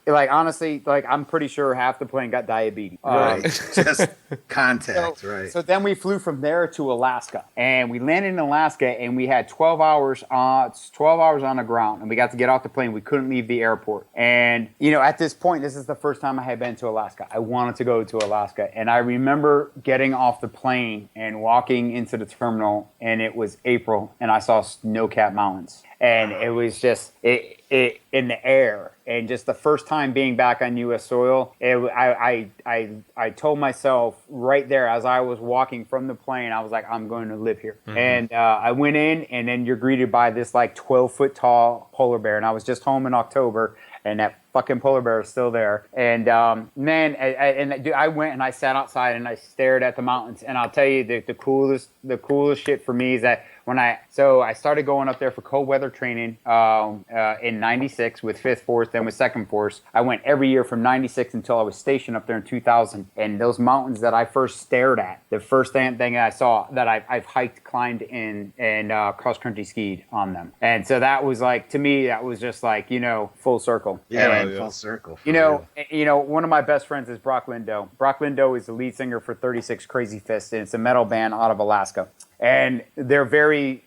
Honestly, I'm pretty sure half the plane got diabetes. Right, just contact. Right. So then we flew from there to Alaska, and we landed in Alaska, and we had 12 hours on the ground, and we got to get off the plane. We couldn't leave the airport, and at this point, this is the first time I had been to Alaska. I wanted to go to Alaska, and I remember getting off the plane and walking into the terminal, and it was April, and I saw snow-capped mountains, and it was just it in the air, and just the first time being back on U.S. soil. I told myself right there as I was walking from the plane, I was like, I'm going to live here. Mm-hmm. And I went in, and then you're greeted by this 12-foot tall polar bear, and I was just home in October, and that fucking polar bear is still there. And I went and I sat outside and I stared at the mountains. And I'll tell you, the coolest shit for me is that I started going up there for cold weather training in '96 with 5th Force, then with 2nd Force. I went every year from '96 until I was stationed up there in 2000. And those mountains that I first stared at, the first thing I saw that I've hiked, climbed in, and cross country skied on them. And so that was to me, that was just full circle. Yeah. Full circle. One of my best friends is Brock Lindo. Brock Lindo is the lead singer for 36 Crazy Fists, and it's a metal band out of Alaska. And they're very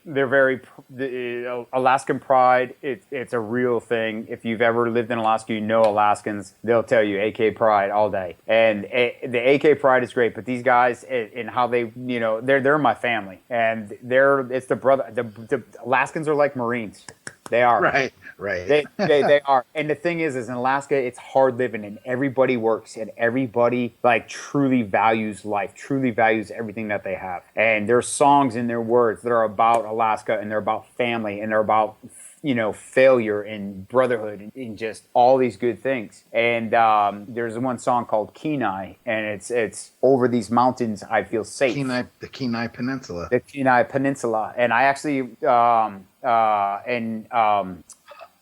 Alaskan pride. It's a real thing. If you've ever lived in Alaska, Alaskans. They'll tell you AK pride all day. And the AK pride is great. But these guys and how they, they're my family. And it's the brother. The Alaskans are like Marines. They are. Right. They are. And the thing is in Alaska, it's hard living, and everybody works, and everybody truly values life, truly values everything that they have. And there's songs in their words that are about Alaska, and they're about family, and they're about failure and brotherhood and just all these good things. And there's one song called Kenai, and it's over these mountains I feel safe. The Kenai Peninsula. The Kenai Peninsula. And I actually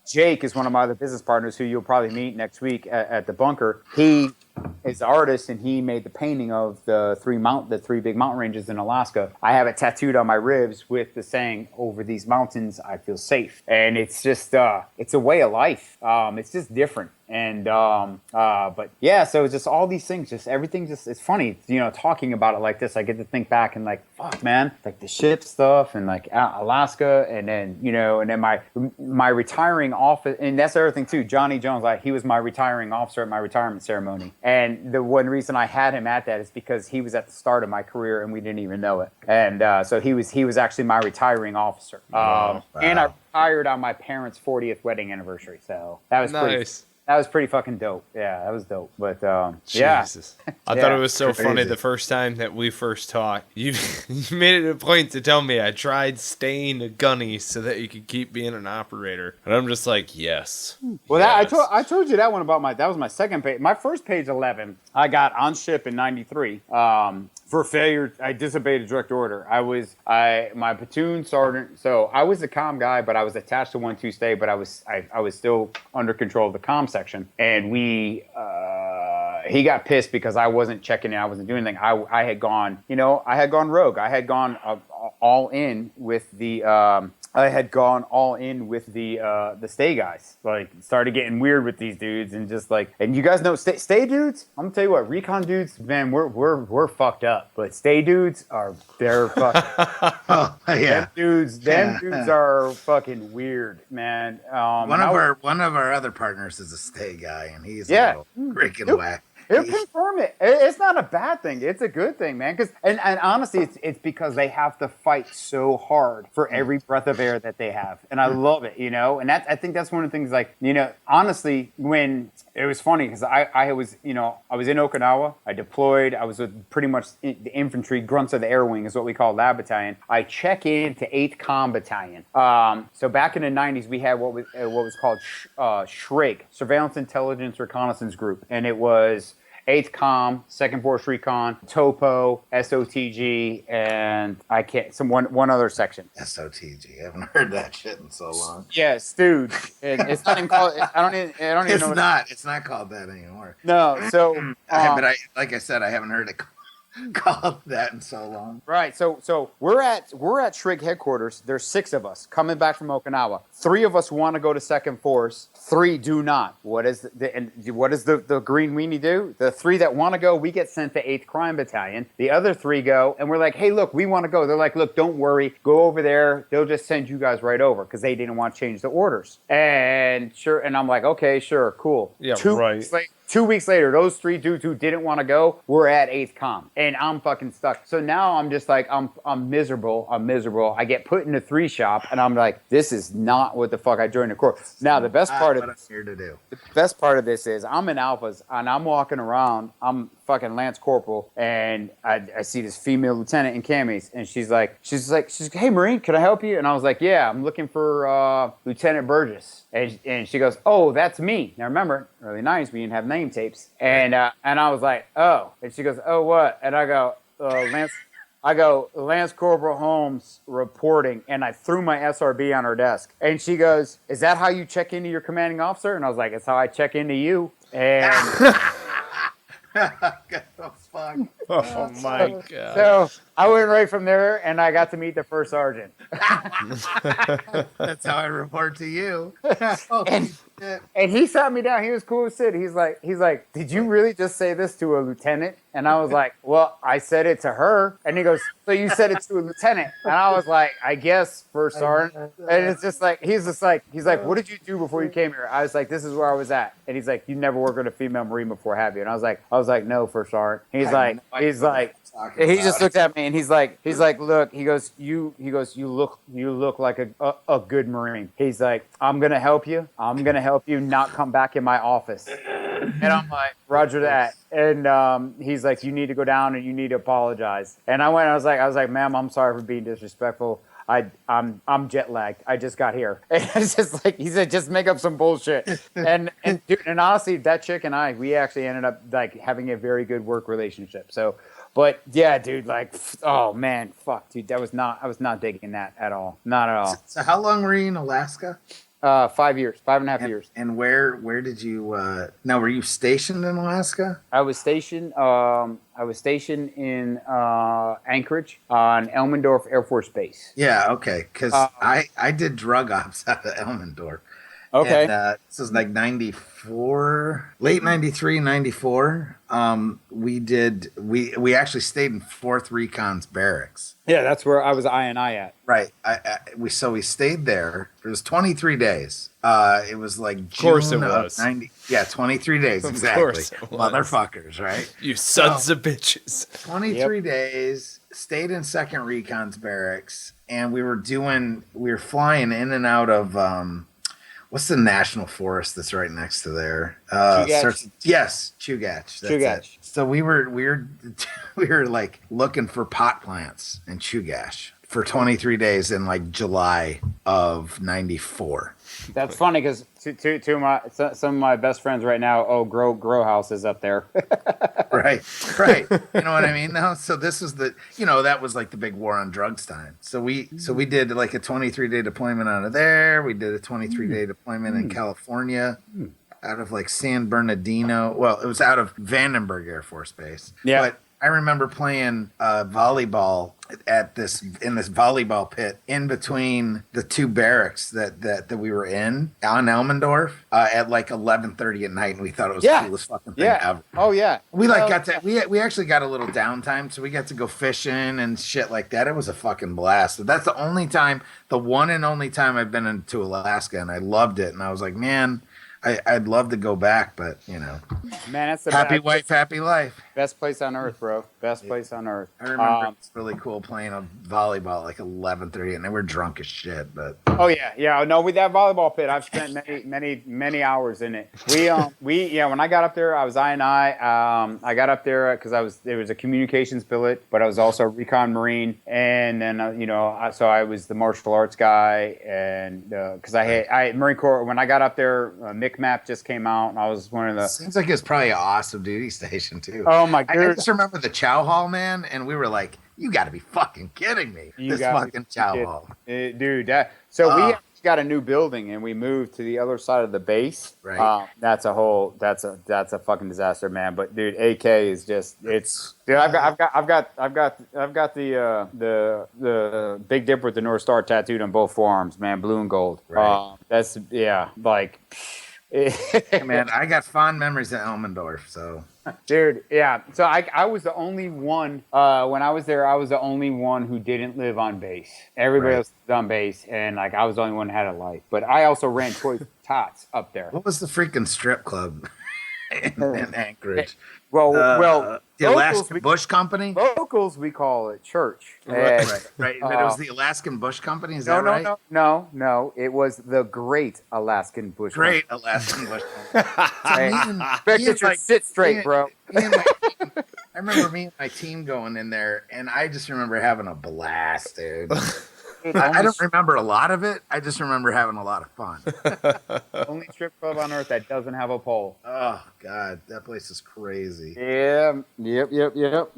Jake is one of my other business partners who you'll probably meet next week at the bunker. He is the artist, and he made the painting of the three big mountain ranges in Alaska. I have it tattooed on my ribs with the saying, "Over these mountains, I feel safe." And it's just it's a way of life. It's just different. And but yeah, so it's just all these things, just everything, it's funny, talking about it like this. I get to think back and fuck, man, the ship stuff and Alaska, and then and then my retiring office, and that's the other thing too. Johnny Jones, he was my retiring officer at my retirement ceremony, and the one reason I had him at that is because he was at the start of my career and we didn't even know it. And so he was actually my retiring officer. Wow. And I retired on my parents' 40th wedding anniversary, so that was nice. That was pretty fucking dope. Yeah, that was dope. But yeah. Jesus. I thought it was so funny the first time that we first talked. You made it a point to tell me I tried staying a gunny so that you could keep being an operator. And I'm just like, yes. Well, yes. I told you that one about that was my second page. My first page 11, I got on ship in 93. For failure, I disobeyed a direct order. My platoon sergeant. So I was the comm guy, but I was attached to 1-2 stay. But I was still under control of the comm section, and he got pissed because I wasn't checking in. I wasn't doing anything. I had gone rogue. I had gone all in with the. I had gone all in with the stay guys. Like, started getting weird with these dudes, and just like, and you guys know stay dudes. I'm gonna tell you what, recon dudes, man, we're fucked up. But stay dudes they're fucking. Oh yeah, them dudes are fucking weird, man. One of our other partners is a stay guy, and he's a little freaking whack. He'll confirm it. It's not a bad thing. It's a good thing, man. And honestly, it's because they have to fight so hard for every breath of air that they have, and I love it, And I think that's one of the things. Like, honestly, when it was funny because I was in Okinawa. I deployed. I was with pretty much the infantry, grunts of the air wing is what we call Lab Battalion. I check in to 8th Comm Battalion. So back in the 90s, we had what was called SRIG, Surveillance Intelligence Reconnaissance Group, and it was 8th Comm, 2nd Force Recon, Topo, SOTG, and one other section. SOTG, I haven't heard that shit in so long. Yes, dude. It's not even called. I don't even know. It's not called that anymore. No, so. But like I said, I haven't heard it called that in so long. Right. So we're at SRIG headquarters. There's 6 of us coming back from Okinawa. 3 of us want to go to 2nd Force. 3 do not. What is the green weenie do? The 3 that want to go, we get sent to 8th Crime Battalion. The other 3 go, and we're like, hey, look, we want to go. They're like, look, don't worry, go over there. They'll just send you guys right over, because they didn't want to change the orders. And I'm like, okay, sure, cool. Yeah, 2 weeks later, those 3 dudes who didn't want to go were at 8th Comm, and I'm fucking stuck. So now I'm just like, I'm miserable. I get put in a 3 shop, and I'm like, this is not what the fuck I joined the Corps. Now the best part of this, the best part of this is I'm in Alphas, and I'm walking around. I'm fucking Lance Corporal, and I see this female lieutenant in camis, and she's like, hey Marine, can I help you? And I was like, yeah, I'm looking for Lieutenant Burgess. And she goes, oh, that's me. Now remember, early 90s, we didn't have name tapes. And I was like, oh. And she goes, oh, what? And I go, Lance Corporal Holmes reporting. And I threw my SRB on her desk. And she goes, is that how you check into your commanding officer? And I was like, it's how I check into you. And oh my God. So I went right from there, and I got to meet the first sergeant. That's how I report to you. And he sat me down. He was cool as shit. He's like, did you really just say this to a lieutenant? And I was like, well, I said it to her. And he goes, so you said it to a lieutenant? And I was like, I guess, first sergeant. And it's just like, he's like, what did you do before you came here? I was like, this is where I was at. And he's like, you never worked with a female Marine before, have you? And I was like, no, first sergeant. He's like, he just looked at me, and he's like, look, he goes, you look like a good Marine. He's like, I'm gonna help you not come back in my office. And I'm like, roger that. And he's like, you need to go down and you need to apologize. And I was like, ma'am, I'm sorry for being disrespectful. I'm jet lagged. I just got here. And it's just like, he said, just make up some bullshit. And dude, and honestly, that chick and we actually ended up like having a very good work relationship. So, but yeah, dude, like, oh man, fuck, dude, I was not digging that at all. Not at all. So how long were you in Alaska? 5 years, 5.5 years. And where did you? Now, were you stationed in Alaska? I was stationed in Anchorage on Elmendorf Air Force Base. Yeah, okay, because I did drug ops out of Elmendorf. Okay. And, this was like 94, late 93, 94. We actually stayed in 4th Recon's barracks. Yeah, that's where I was INI at. Right. We stayed there. It was 23 days. It was like June of 90. Yeah, 23 days, exactly. Of course it was. Motherfuckers, right? You sons of bitches. 23 days, stayed in 2nd Recon's barracks, and we were flying in and out of What's the national forest that's right next to there? Chugach? Yes, Chugach. That's Chugach. it. So we were we were like looking for pot plants in Chugach for 23 days in like July of '94. That's funny because some of my best friends right now grow houses up there. Right. You know what I mean? No. So this was that was like the big war on drugs time. So we did like a 23-day deployment out of there. We did a 23-day deployment in California, out of like San Bernardino. Well, it was out of Vandenberg Air Force Base. Yeah. But I remember playing volleyball in this volleyball pit in between the two barracks that we were in on Elmendorf at like 11:30 at night, and we thought it was the coolest fucking thing ever. Oh yeah. We we actually got a little downtime, so we got to go fishing and shit like that. It was a fucking blast. But that's the one and only time I've been into Alaska, and I loved it. And I was like, man, I'd love to go back, but man, that's the happy wife, happy life. Best place on earth, bro. Best place on earth. I remember it's really cool playing a volleyball at like 11:30, and they were drunk as shit. But oh yeah. No, with that volleyball pit, I've spent many hours in it. When I got up there, I was I got up there because there was a communications billet, but I was also a recon Marine, and then so I was the martial arts guy, and because I Marine Corps when I got up there, MIC-MAP just came out, and I was one of the. Seems like it's probably an awesome duty station too. Oh my god! I just remember the chow hall, man, and we were like, "You got to be fucking kidding me!" This fucking chow hall, dude. We got a new building, and we moved to the other side of the base. Right. That's a fucking disaster, man. But dude, AK is just Dude, I've got the Big Dipper with the North Star tattooed on both forearms, man, blue and gold. Right. Man, I got fond memories of Elmendorf, so. Dude, yeah. So I was the only one, when I was there, I was the only one who didn't live on base. Everybody else lived on base, and like I was the only one who had a life. But I also ran Toys Tots up there. What was the freaking strip club in Anchorage? Well, the Alaskan Bush Company? Locals, we call it church. Right. But it was the Alaskan Bush Company, is that right? No. It was the Great Alaskan Bush Company. Great Alaskan Bush Company. Sit straight, bro. I remember me and my team going in there, and I just remember having a blast, dude. I don't remember a lot of it. I just remember having a lot of fun. Only strip club on earth that doesn't have a pole. Oh, God. That place is crazy. Yeah. Yep.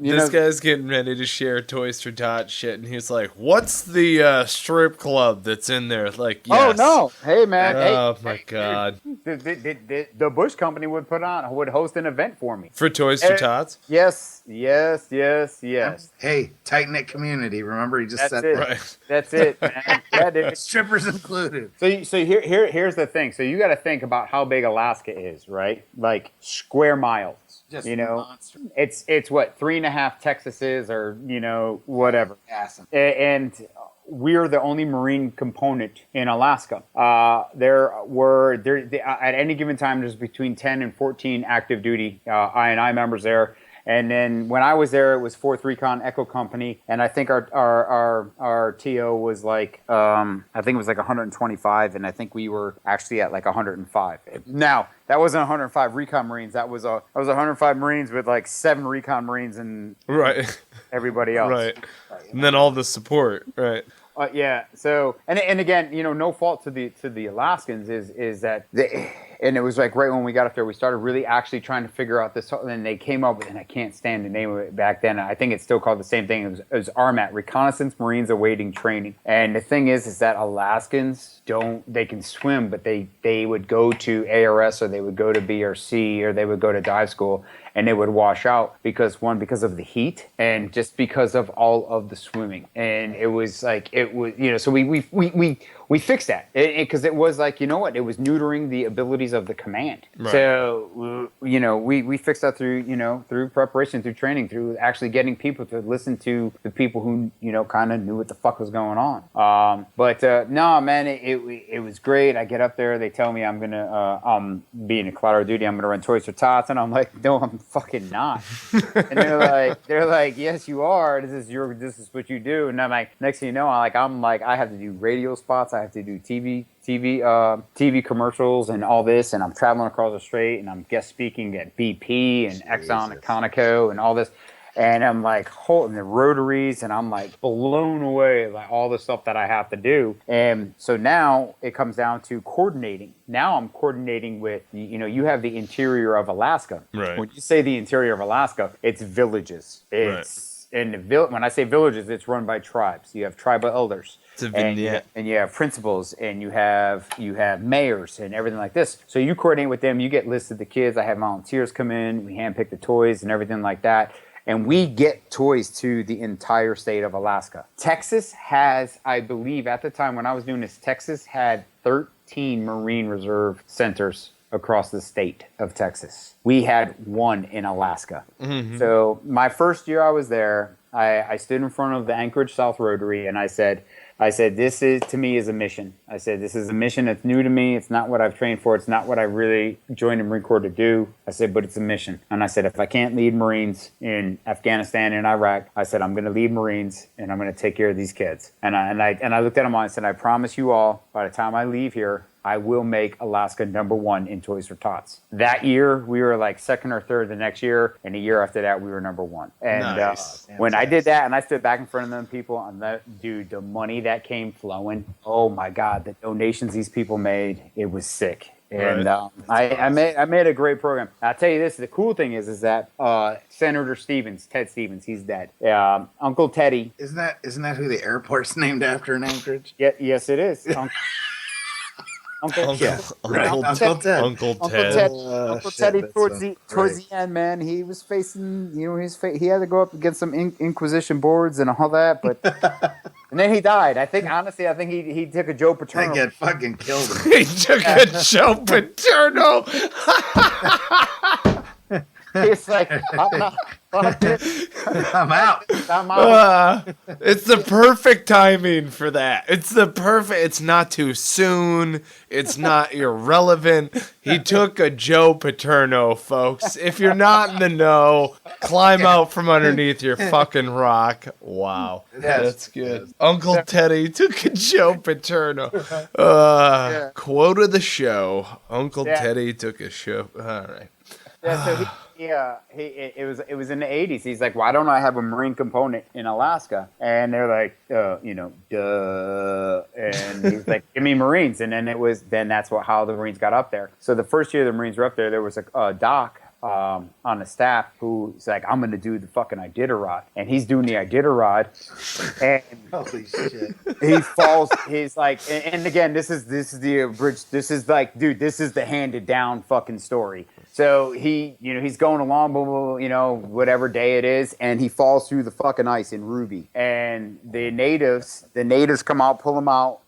This guy's getting ready to share Toys for Tot shit, and he's like, what's the strip club that's in there? Like, yes. Oh, no. Hey, man. Oh, my God. The Bush Company would host an event for me. For Toys for Tots? Yes. Hey, tight-knit community. Remember, he just said that. Right. That's it, man. Yeah, dude. Strippers included. So here's the thing. So you got to think about how big Alaska is, right? Like square miles. Just monster. It's what 3.5 Texases or whatever. Awesome. And we're the only Marine component in Alaska. There at any given time there's between 10 and 14 active duty I&I members there. And then when I was there, it was Force Recon Echo Company, and I think our TO was like I think it was like 125, and I think we were actually at like 105. Now that wasn't 105 Recon Marines. That was 105 Marines with like 7 Recon Marines and everybody else. Right. And then all the support. Right. Yeah. So and again, no fault to the Alaskans is that and it was like right when we got up there, we started really actually trying to figure out this. And they came up with, and I can't stand the name of it back then. I think it's still called the same thing. It was RMAT, Reconnaissance Marines Awaiting Training. And the thing is that Alaskans they can swim, but they would go to ARS or they would go to BRC or they would go to dive school. And they would wash out because of the heat and just because of all of the swimming. And it was like, so we fixed that because it was like, you know what? It was neutering the abilities of the command. Right. So, we fixed that through preparation, through training, through actually getting people to listen to the people who, kind of knew what the fuck was going on. No, man, it was great. I get up there. They tell me I'm being a collateral duty. I'm going to run Toys for Tots. And I'm like, no, I'm fucking not. And they're like, yes, you are. This is what you do. And I'm like, next thing you know, I have to do radio spots. I have to do TV commercials and all this. And I'm traveling across the strait and I'm guest speaking at BP and Exxon and Conoco and all this. And I'm like holding the rotaries and I'm like blown away by all the stuff that I have to do. And so now it comes down to coordinating. Now I'm coordinating with, you have the interior of Alaska. Right. When you say the interior of Alaska, it's villages. When I say villages, it's run by tribes. You have tribal elders. It's a vignette. And you have principals and you have mayors and everything like this. So you coordinate with them. You get listed the kids. I have volunteers come in. We handpick the toys and everything like that. And we get toys to the entire state of Alaska. Texas has, I believe, at the time when I was doing this, Texas had 13 Marine Reserve centers across the state of Texas. We had one in Alaska. Mm-hmm. So my first year I was there, I stood in front of the Anchorage South Rotary and I said, this is, to me, is a mission. I said, this is a mission that's new to me. It's not what I've trained for. It's not what I really joined the Marine Corps to do. I said, but it's a mission. And I said, if I can't lead Marines in Afghanistan and Iraq, I said, I'm going to lead Marines and I'm going to take care of these kids. And I looked at them all and said, I promise you all, by the time I leave here, I will make Alaska #1 in Toys for Tots. That year, we were like second or third. The next year, and the year after that, we were #1. And Nice. When I did that, and I stood back in front of them people, and the money that came flowing, oh my God, the donations these people made, it was sick. And I made a great program. I'll tell you this: the cool thing is that Senator Stevens, Ted Stevens, he's dead. Uncle Teddy. Isn't that who the airport's named after in Anchorage? Yeah, yes, it is. Uncle Ted. Uncle Teddy towards the end, man, he was facing, he had to go up against some Inquisition boards and all that, but and then he died. I think he took a Joe Paterno. I get fucking killed him. He took a Joe Paterno. He's like, I'm not. I'm out. It's the perfect timing for that. It's not too soon. It's not irrelevant. He took a Joe Paterno, folks. If you're not in the know, climb out from underneath your fucking rock. Wow. Yes. That's good. Uncle Teddy took a Joe Paterno. Quote of the show. Uncle Teddy took a show. All right. Yeah, so it was in the 80s. He's like, why don't I have a Marine component in Alaska? And they're like, duh. And he's like, give me Marines. And then that's how the Marines got up there. So the first year the Marines were up there was a doc on the staff who's like, I'm going to do the fucking Iditarod. And he's doing the Iditarod. And Holy shit. he falls. He's like, and again, this is the abridged. This is like, dude, this is the handed down fucking story. So he's going along, whatever day it is, and he falls through the fucking ice in Ruby. And the natives come out, pull him out,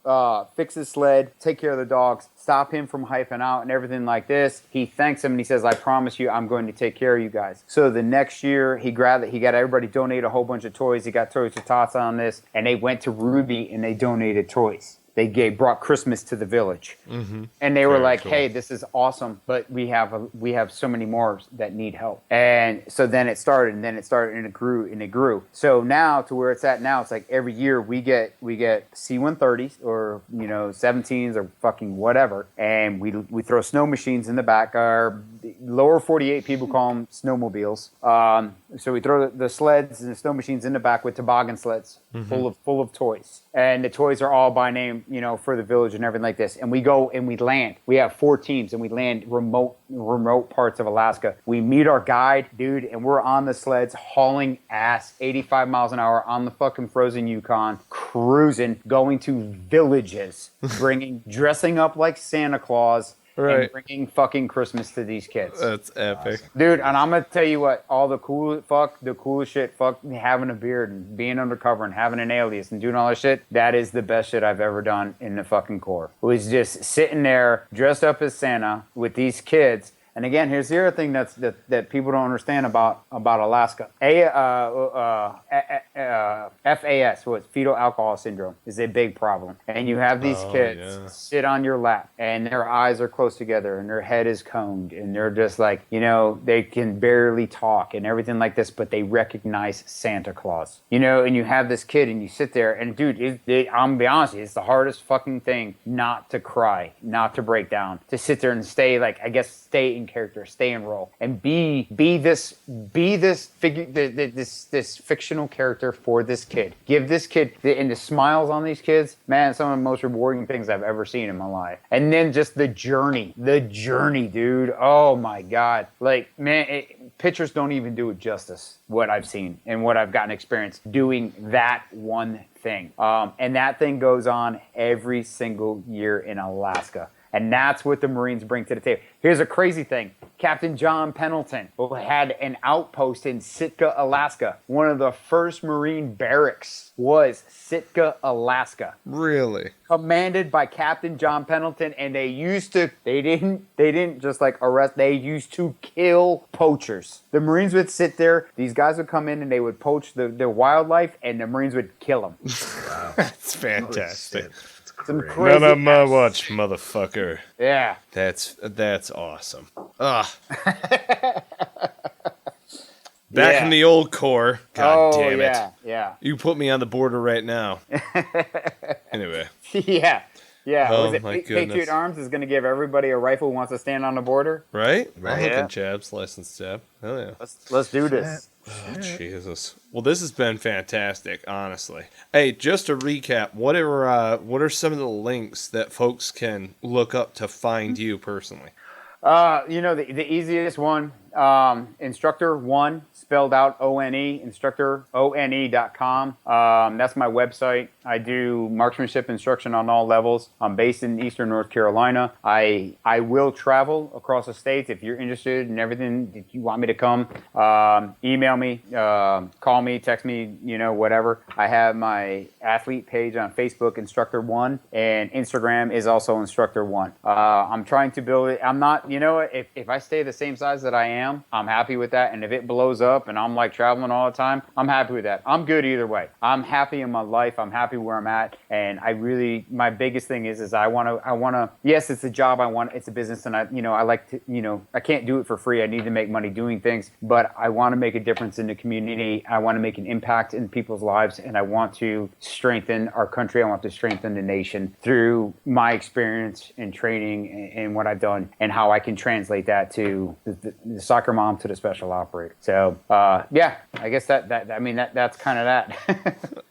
fix his sled, take care of the dogs, stop him from hyping out and everything like this. He thanks him and he says, I promise you, I'm going to take care of you guys. So the next year, he got everybody donate a whole bunch of toys. He got Toys for Tots on this, and they went to Ruby and they donated toys. They brought Christmas to the village, and they were like, cool. Hey, this is awesome, but we have so many more that need help. And so then it started, and it grew. So now to where it's at now, it's like every year we get C-130s or 17s or fucking whatever, and we throw snow machines in the back. Our lower 48 people call them snowmobiles. So we throw the sleds and the snow machines in the back with toboggan sleds full of toys, and the toys are all by name, for the village and everything like this. And we go and we land. We have 4 teams and we land remote parts of Alaska. We meet our guide, dude, and we're on the sleds hauling ass 85 miles an hour on the fucking frozen Yukon, cruising, going to villages, dressing up like Santa Claus. Right. And bringing fucking Christmas to these kids. That's epic. Dude, and I'm going to tell you what, the coolest shit, having a beard and being undercover and having an alias and doing all that shit, that is the best shit I've ever done in the fucking Corps. It was just sitting there dressed up as Santa with these kids. And again, here's the other thing that people don't understand about Alaska. FAS, fetal alcohol syndrome, is a big problem. And you have these kids sit on your lap, and their eyes are close together, and their head is coned, and they're just like, they can barely talk and everything like this, but they recognize Santa Claus. And you have this kid, and you sit there, and dude, I'm gonna be honest, it's the hardest fucking thing not to cry, not to break down, to sit there and stay in character, stay in role, and be this figure, this fictional character for this kid. Give this kid, and the smiles on these kids, man, some of the most rewarding things I've ever seen in my life. And then just the journey, dude. Oh my God. Like, man, pictures don't even do it justice, what I've seen and what I've gotten experience doing that one thing. And that thing goes on every single year in Alaska. And that's what the Marines bring to the table. Here's a crazy thing. Captain John Pendleton had an outpost in Sitka, Alaska. One of the first Marine barracks was Sitka, Alaska. Really? Commanded by Captain John Pendleton, and they didn't just like arrest, they used to kill poachers. The Marines would sit there, these guys would come in and they would poach the wildlife, and the Marines would kill them. Wow. That's fantastic. Some crazy None of my watch, motherfucker. Yeah. That's awesome. Back in the old Corps. God damn it. Yeah. You put me on the border right now. Anyway. Yeah. Oh, Was my it goodness. Patriot Arms is going to give everybody a rifle who wants to stand on the border? Right? Right. I'm Yeah. looking Chabs, licensed Chab. Hell yeah. Let's do this. Oh, Jesus. Well, this has been fantastic, honestly. Hey, just to recap, what are some of the links that folks can look up to find you personally? The easiest one, Instructor 1, spelled out O-N-E, instructorone.com. That's my website. I do marksmanship instruction on all levels. I'm based in Eastern North Carolina. I will travel across the states if you're interested in everything. If you want me to come, email me, call me, text me, whatever. I have my athlete page on Facebook, Instructor 1, and Instagram is also Instructor 1. I'm trying to build it. I'm not, if I stay the same size that I am, I'm happy with that. And if it blows up and I'm like traveling all the time, I'm happy with that. I'm good either way. I'm happy in my life. I'm happy where I'm at. And my biggest thing is I want to, yes, it's a job. It's a business. And I like to, I can't do it for free. I need to make money doing things, but I want to make a difference in the community. I want to make an impact in people's lives. And I want to strengthen our country. I want to strengthen the nation through my experience and training and what I've done and how I can translate that to the soccer mom to the special operator. So, I guess that's kind of that.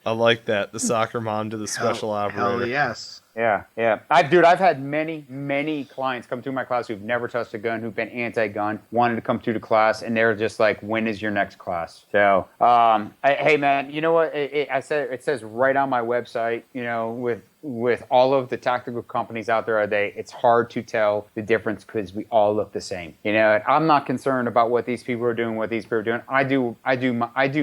I like that. The soccer mom to the special operator. Hell yes. Yeah. I've had many clients come through my class who've never touched a gun, who've been anti-gun, wanted to come through the class, and they're just like, when is your next class? So, hey man, you know what? It says right on my website, with all of the tactical companies out there today, it's hard to tell the difference because we all look the same. I'm not concerned about what these people are doing, what these people are doing. I do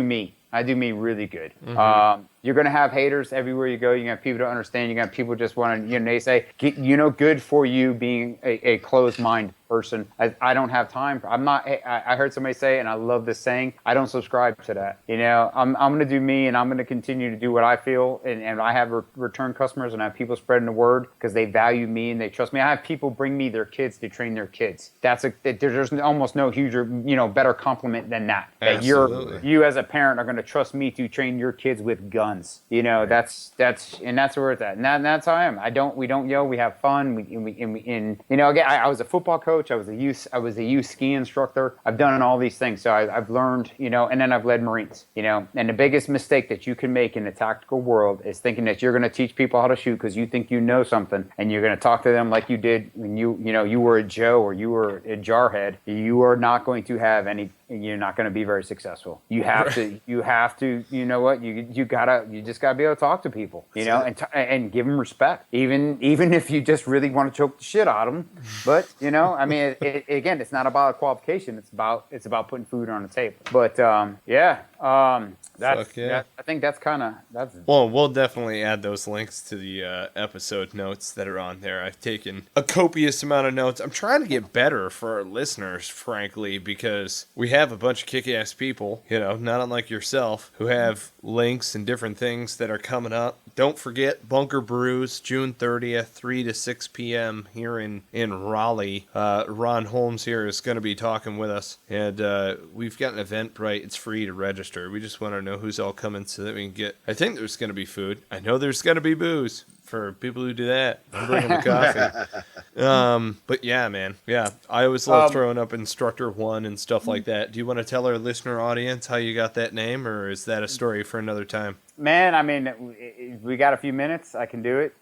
me. I do me really good. Mm-hmm. You're going to have haters everywhere you go. You're going to have people to understand. You're going to have people just want to, they say, good for you being a closed mind person. I don't have time. I heard somebody say, and I love this saying, I don't subscribe to that. I'm going to do me, and I'm going to continue to do what I feel. And I have return customers, and I have people spreading the word because they value me and they trust me. I have people bring me their kids to train their kids. There's almost no huger, better compliment than that. That you as a parent are going to trust me to train your kids with guns. That's where it's at. And that's how I am. We don't yell. We have fun. Again, I was a football coach. I was a youth ski instructor. I've done all these things. So I've learned, and then I've led Marines, and the biggest mistake that you can make in the tactical world is thinking that you're going to teach people how to shoot because you think you know something, and you're going to talk to them like you did when you were a Joe or you were a jarhead. You are not going to have any. You're not going to be very successful. You have to. You just gotta be able to talk to people, and give them respect, even if you just really want to choke the shit out of them. But again, it's not about a qualification. It's about putting food on the table. But I think that's Well, we'll definitely add those links to the episode notes that are on there. I've taken a copious amount of notes. I'm trying to get better for our listeners, frankly, because we have a bunch of kick-ass people, not unlike yourself, who have links and different things that are coming up. Don't forget Bunker Brews, June 30th, 3 to 6 p.m. here in Raleigh. Ron Holmes here is going to be talking with us, and we've got an Eventbrite. It's free to register. We just want to know who's all coming so that we can get... I think there's going to be food. I know there's going to be booze for people who do that. I'm bringing the coffee. But yeah, man. Yeah, I always love throwing up Instructor 1 and stuff like that. Do you want to tell our listener audience how you got that name, or is that a story for another time? Man, I mean, we got a few minutes. I can do it.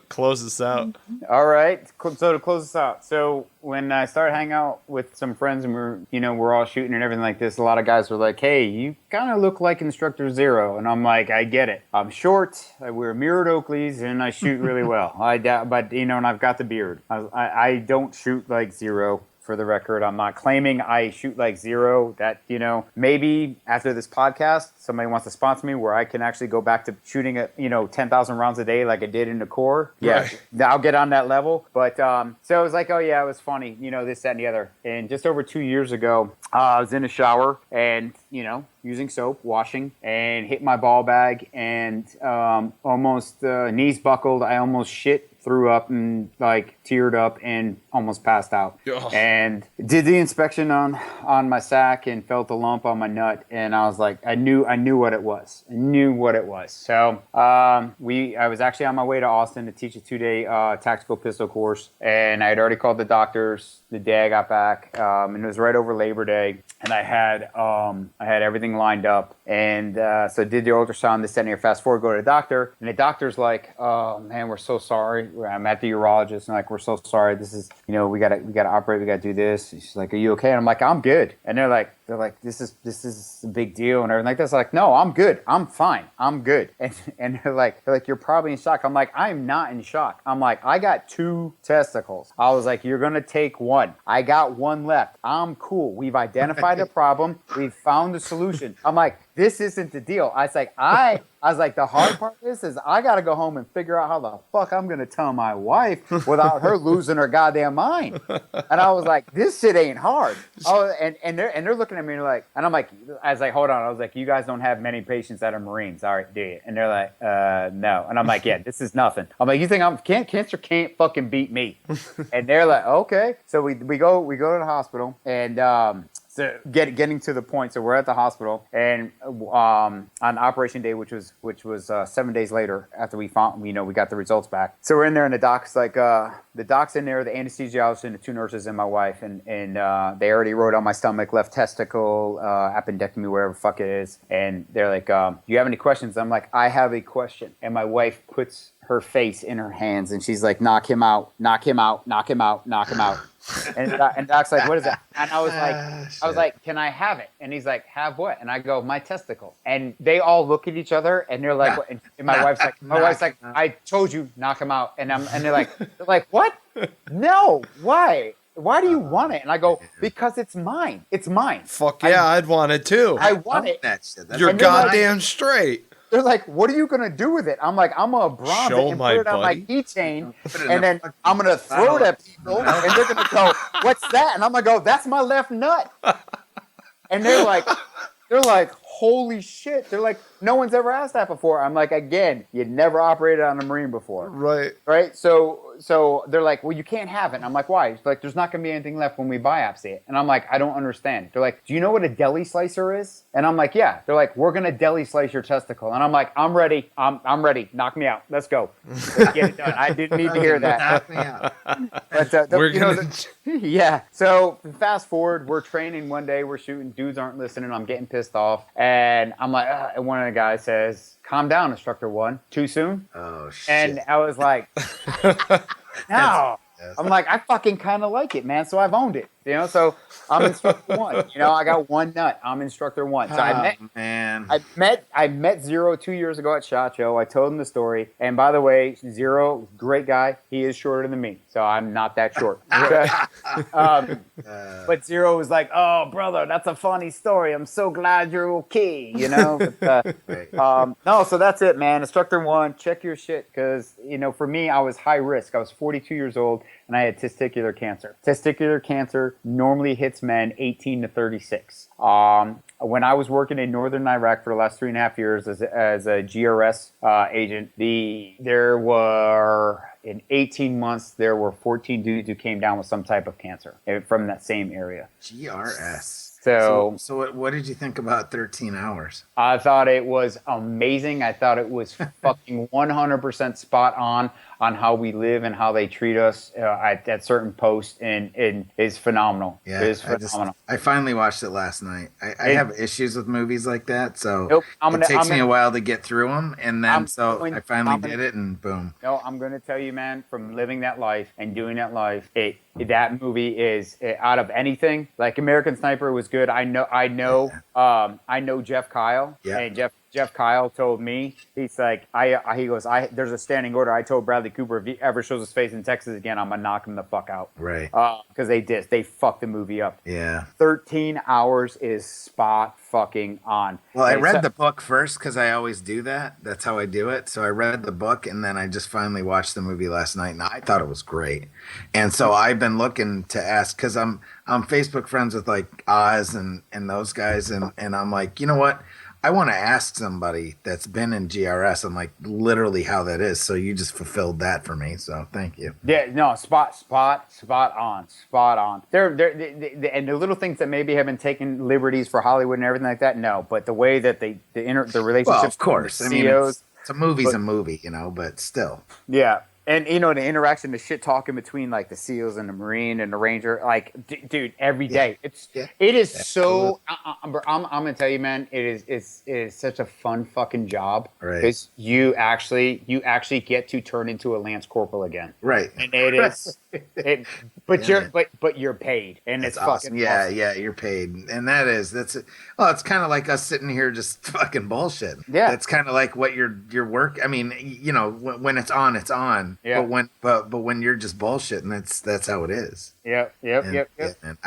Close this out. All right. So to close this out. So when I started hanging out with some friends and we're all shooting and everything like this, a lot of guys were like, "Hey, you kind of look like Instructor Zero." And I'm like, I get it. I'm short. I wear mirrored Oakleys and I shoot really well. But and I've got the beard. I don't shoot like Zero. For the record, I'm not claiming I shoot like Zero. That, maybe after this podcast, somebody wants to sponsor me where I can actually go back to shooting at, 10,000 rounds a day like I did in the Corps. Yeah, right. I'll get on that level. But so it was like, oh yeah, it was funny, this, that, and the other. And just over 2 years ago, I was in a shower and, using soap, washing, and hit my ball bag and almost knees buckled. I almost shit, threw up, and teared up and almost passed out. Ugh. And did the inspection on my sack and felt a lump on my nut, and I was like, I knew what it was. So I was actually on my way to Austin to teach a 2-day tactical pistol course, and I had already called the doctors the day I got back, and it was right over Labor Day, and I had everything lined up, and so did the ultrasound, this, that, and the other. Fast forward, go to the doctor, and the doctor's like, "Oh man, we're so sorry." I'm at the urologist, and like, "We're so sorry. This is, we gotta operate. We gotta do this." She's like, "Are you okay?" And I'm like, "I'm good." And they're like, "This is a big deal," and everything like this. Like, "No, I'm good. I'm fine. I'm good." And they're like, "You're probably in shock." I'm like, "I'm not in shock." I'm like, "I got 2 testicles." I was like, "You're gonna take 1. I got 1 left. I'm cool. We've identified the problem. We've found the solution." I'm like, "This isn't the deal." I was like, the hard part is I got to go home and figure out how the fuck I'm going to tell my wife without her losing her goddamn mind. And I was like, this shit ain't hard. Oh, and they're looking at me like, and I'm like, I was like, hold on. I was like, "You guys don't have many patients that are Marines, all right, do you?" And they're like, no. And I'm like, "Yeah, this is nothing." I'm like, "You think cancer can't fucking beat me?" And they're like, "Okay." So we go to the hospital, and so getting to the point, so we're at the hospital, and on Operation Day, which was 7 days later after we found, we got the results back. So we're in there, and the doc's like, the doc's in there, the anesthesiologist, and the 2 nurses, and my wife, and they already wrote on my stomach, left testicle, appendectomy, whatever the fuck it is, and they're like, "Do you have any questions?" I'm like, "I have a question," and my wife puts her face in her hands, and she's like, "Knock him out, knock him out, knock him out, knock him out." And Doc's like, "What is that?" And I was like, "Can I have it?" And he's like, "Have what?" And I go, "My testicle." And they all look at each other, and they're like, what? And my wife's like, "I told you, knock him out." And they're like, "What? No, why? Why do you want it?" And I go, "Because it's mine. It's mine." Fuck yeah, I'd want it too. I want it. That shit. You're goddamn straight. They're like, "What are you going to do with it?" I'm like, "I'm going to bronze it and put it on my keychain, and then I'm going to throw it at people, and they're going to go, 'What's that?' And I'm going to go, 'That's my left nut.'" And they're like, "Holy shit." They're like, "No one's ever asked that before." I'm like, "Again, you never operated on a Marine before." Right? So they're like, "Well, you can't have it." And I'm like, "Why?" It's like, "There's not going to be anything left when we biopsy it." And I'm like, "I don't understand." They're like, "Do you know what a deli slicer is?" And I'm like, "Yeah." They're like, "We're going to deli slice your testicle." And I'm like, "I'm ready. I'm ready. Knock me out. Let's go. Let's get it done." I didn't need to hear that. Knock me out. But We're gonna... yeah. So fast forward, we're training one day, we're shooting, dudes aren't listening, I'm getting pissed off, and I'm like, and one of the guys says, "Calm down, Instructor 1. Too soon?" Oh shit. And I was like, no. I'm like, I fucking kind of like it, man. So I've owned it, So I'm Instructor 1. I got 1 nut. I'm Instructor 1. So I met Zero 2 years ago at SHOT Show. I told him the story. And by the way, Zero, great guy. He is shorter than me, so I'm not that short. Okay? But Zero was like, "Oh, brother, that's a funny story. I'm so glad you're okay." No, so that's it, man. Instructor 1, check your shit, because for me, I was high risk. I was 42 years old. and I had testicular cancer. Testicular cancer normally hits men 18 to 36. When I was working in northern Iraq for the last 3.5 years as a GRS agent, there were, in 18 months, there were 14 dudes who came down with some type of cancer from that same area. GRS. So what did you think about 13 Hours? I thought it was amazing. I thought it was fucking 100% spot on how we live and how they treat us at certain posts, and is phenomenal. Yeah, it is phenomenal. I finally watched it last night. I have issues with movies like that, so Nope, it takes me a while to get through them, and then I finally did it, and boom. No, I'm going to tell you, man, from living that life and doing that life, that movie is out of anything. Like American Sniper was good. I know Jeff Kyle, and Jeff Kyle told me, he's like, he goes, there's a standing order. I told Bradley Cooper, if he ever shows his face in Texas again, I'm gonna knock him the fuck out. Right. Because they fucked the movie up. Yeah. 13 Hours is spot fucking on. Well, I read the book first because I always do that. That's how I do it. So I read the book, and then I just finally watched the movie last night, and I thought it was great. And so I've been looking to ask, because I'm Facebook friends with like Oz and those guys, and I'm like, you know what? I want to ask somebody that's been in GRS. I'm like, literally how that is. So you just fulfilled that for me. So thank you. Yeah, no, spot on. They're and the little things that maybe have been taking liberties for Hollywood and everything like that. No, but the way that the relationships. Well, of course. I mean, CEOs, it's a movie's a movie, but still. Yeah. And, the interaction, the shit talking between, like, the SEALs and the Marine and the Ranger, like, dude, every day. It is so, I'm going to tell you, man, it is such a fun fucking job. Right. Because you actually get to turn into a Lance Corporal again. Right. And it is, but you're paid. And it's awesome. fucking awesome. Yeah, you're paid. And it's kind of like us sitting here just fucking bullshit. Yeah. It's kind of like what your work, I mean, when it's on, it's on. Yeah. But when you're just bullshitting, that's how it is. Yep.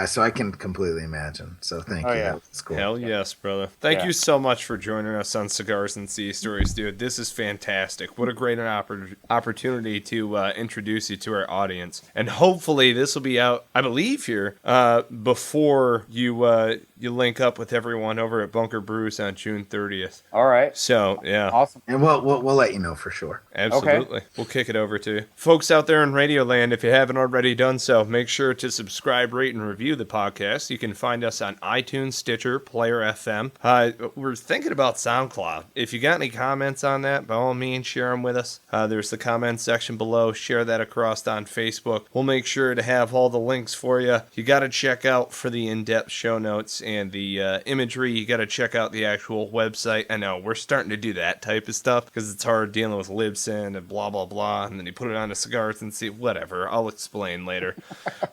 So I can completely imagine. So thank you. Yeah. That's cool. Hell yes, brother. Thank you so much for joining us on Cigars and Sea Stories, dude. This is fantastic. What a great opportunity to introduce you to our audience. And hopefully this will be out, I believe, here before you link up with everyone over at Bunker Brews on June 30th. All right. So, yeah. Awesome. And we'll let you know for sure. Absolutely. Okay. We'll kick it over to you. Folks out there in Radio Land, if you haven't already done so, make sure to subscribe, rate, and review the podcast. You can find us on iTunes, Stitcher, Player FM. We're thinking about SoundCloud. If you got any comments on that, by all means, share them with us. There's the comments section below. Share that across on Facebook. We'll make sure to have all the links for you. You got to check out for the in-depth show notes and the imagery. You got to check out the actual website. I know, we're starting to do that type of stuff because it's hard dealing with Libsyn and blah, blah, blah. And then you put it on the Cigars and See, whatever. I'll explain later.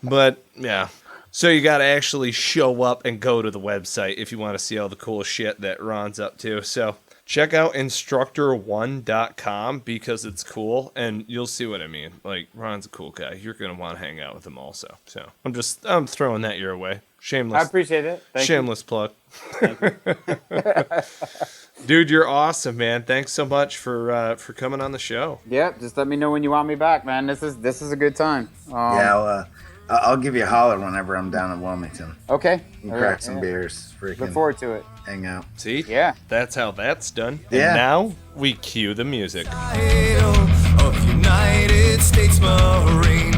But, yeah. So you got to actually show up and go to the website if you want to see all the cool shit that Ron's up to. So check out instructor1.com because it's cool, and you'll see what I mean. Like, Ron's a cool guy. You're going to want to hang out with him also. So I'm throwing that your way. Shameless. I appreciate it. Shameless plug. Dude, you're awesome, man. Thanks so much for coming on the show. Yeah, just let me know when you want me back, man. This is a good time. I'll give you a holler whenever I'm down in Wilmington. Okay. We'll crack some beers. Look forward to it. Hang out. See? Yeah. That's how that's done. Yeah. And now we cue the music. Of United States Marine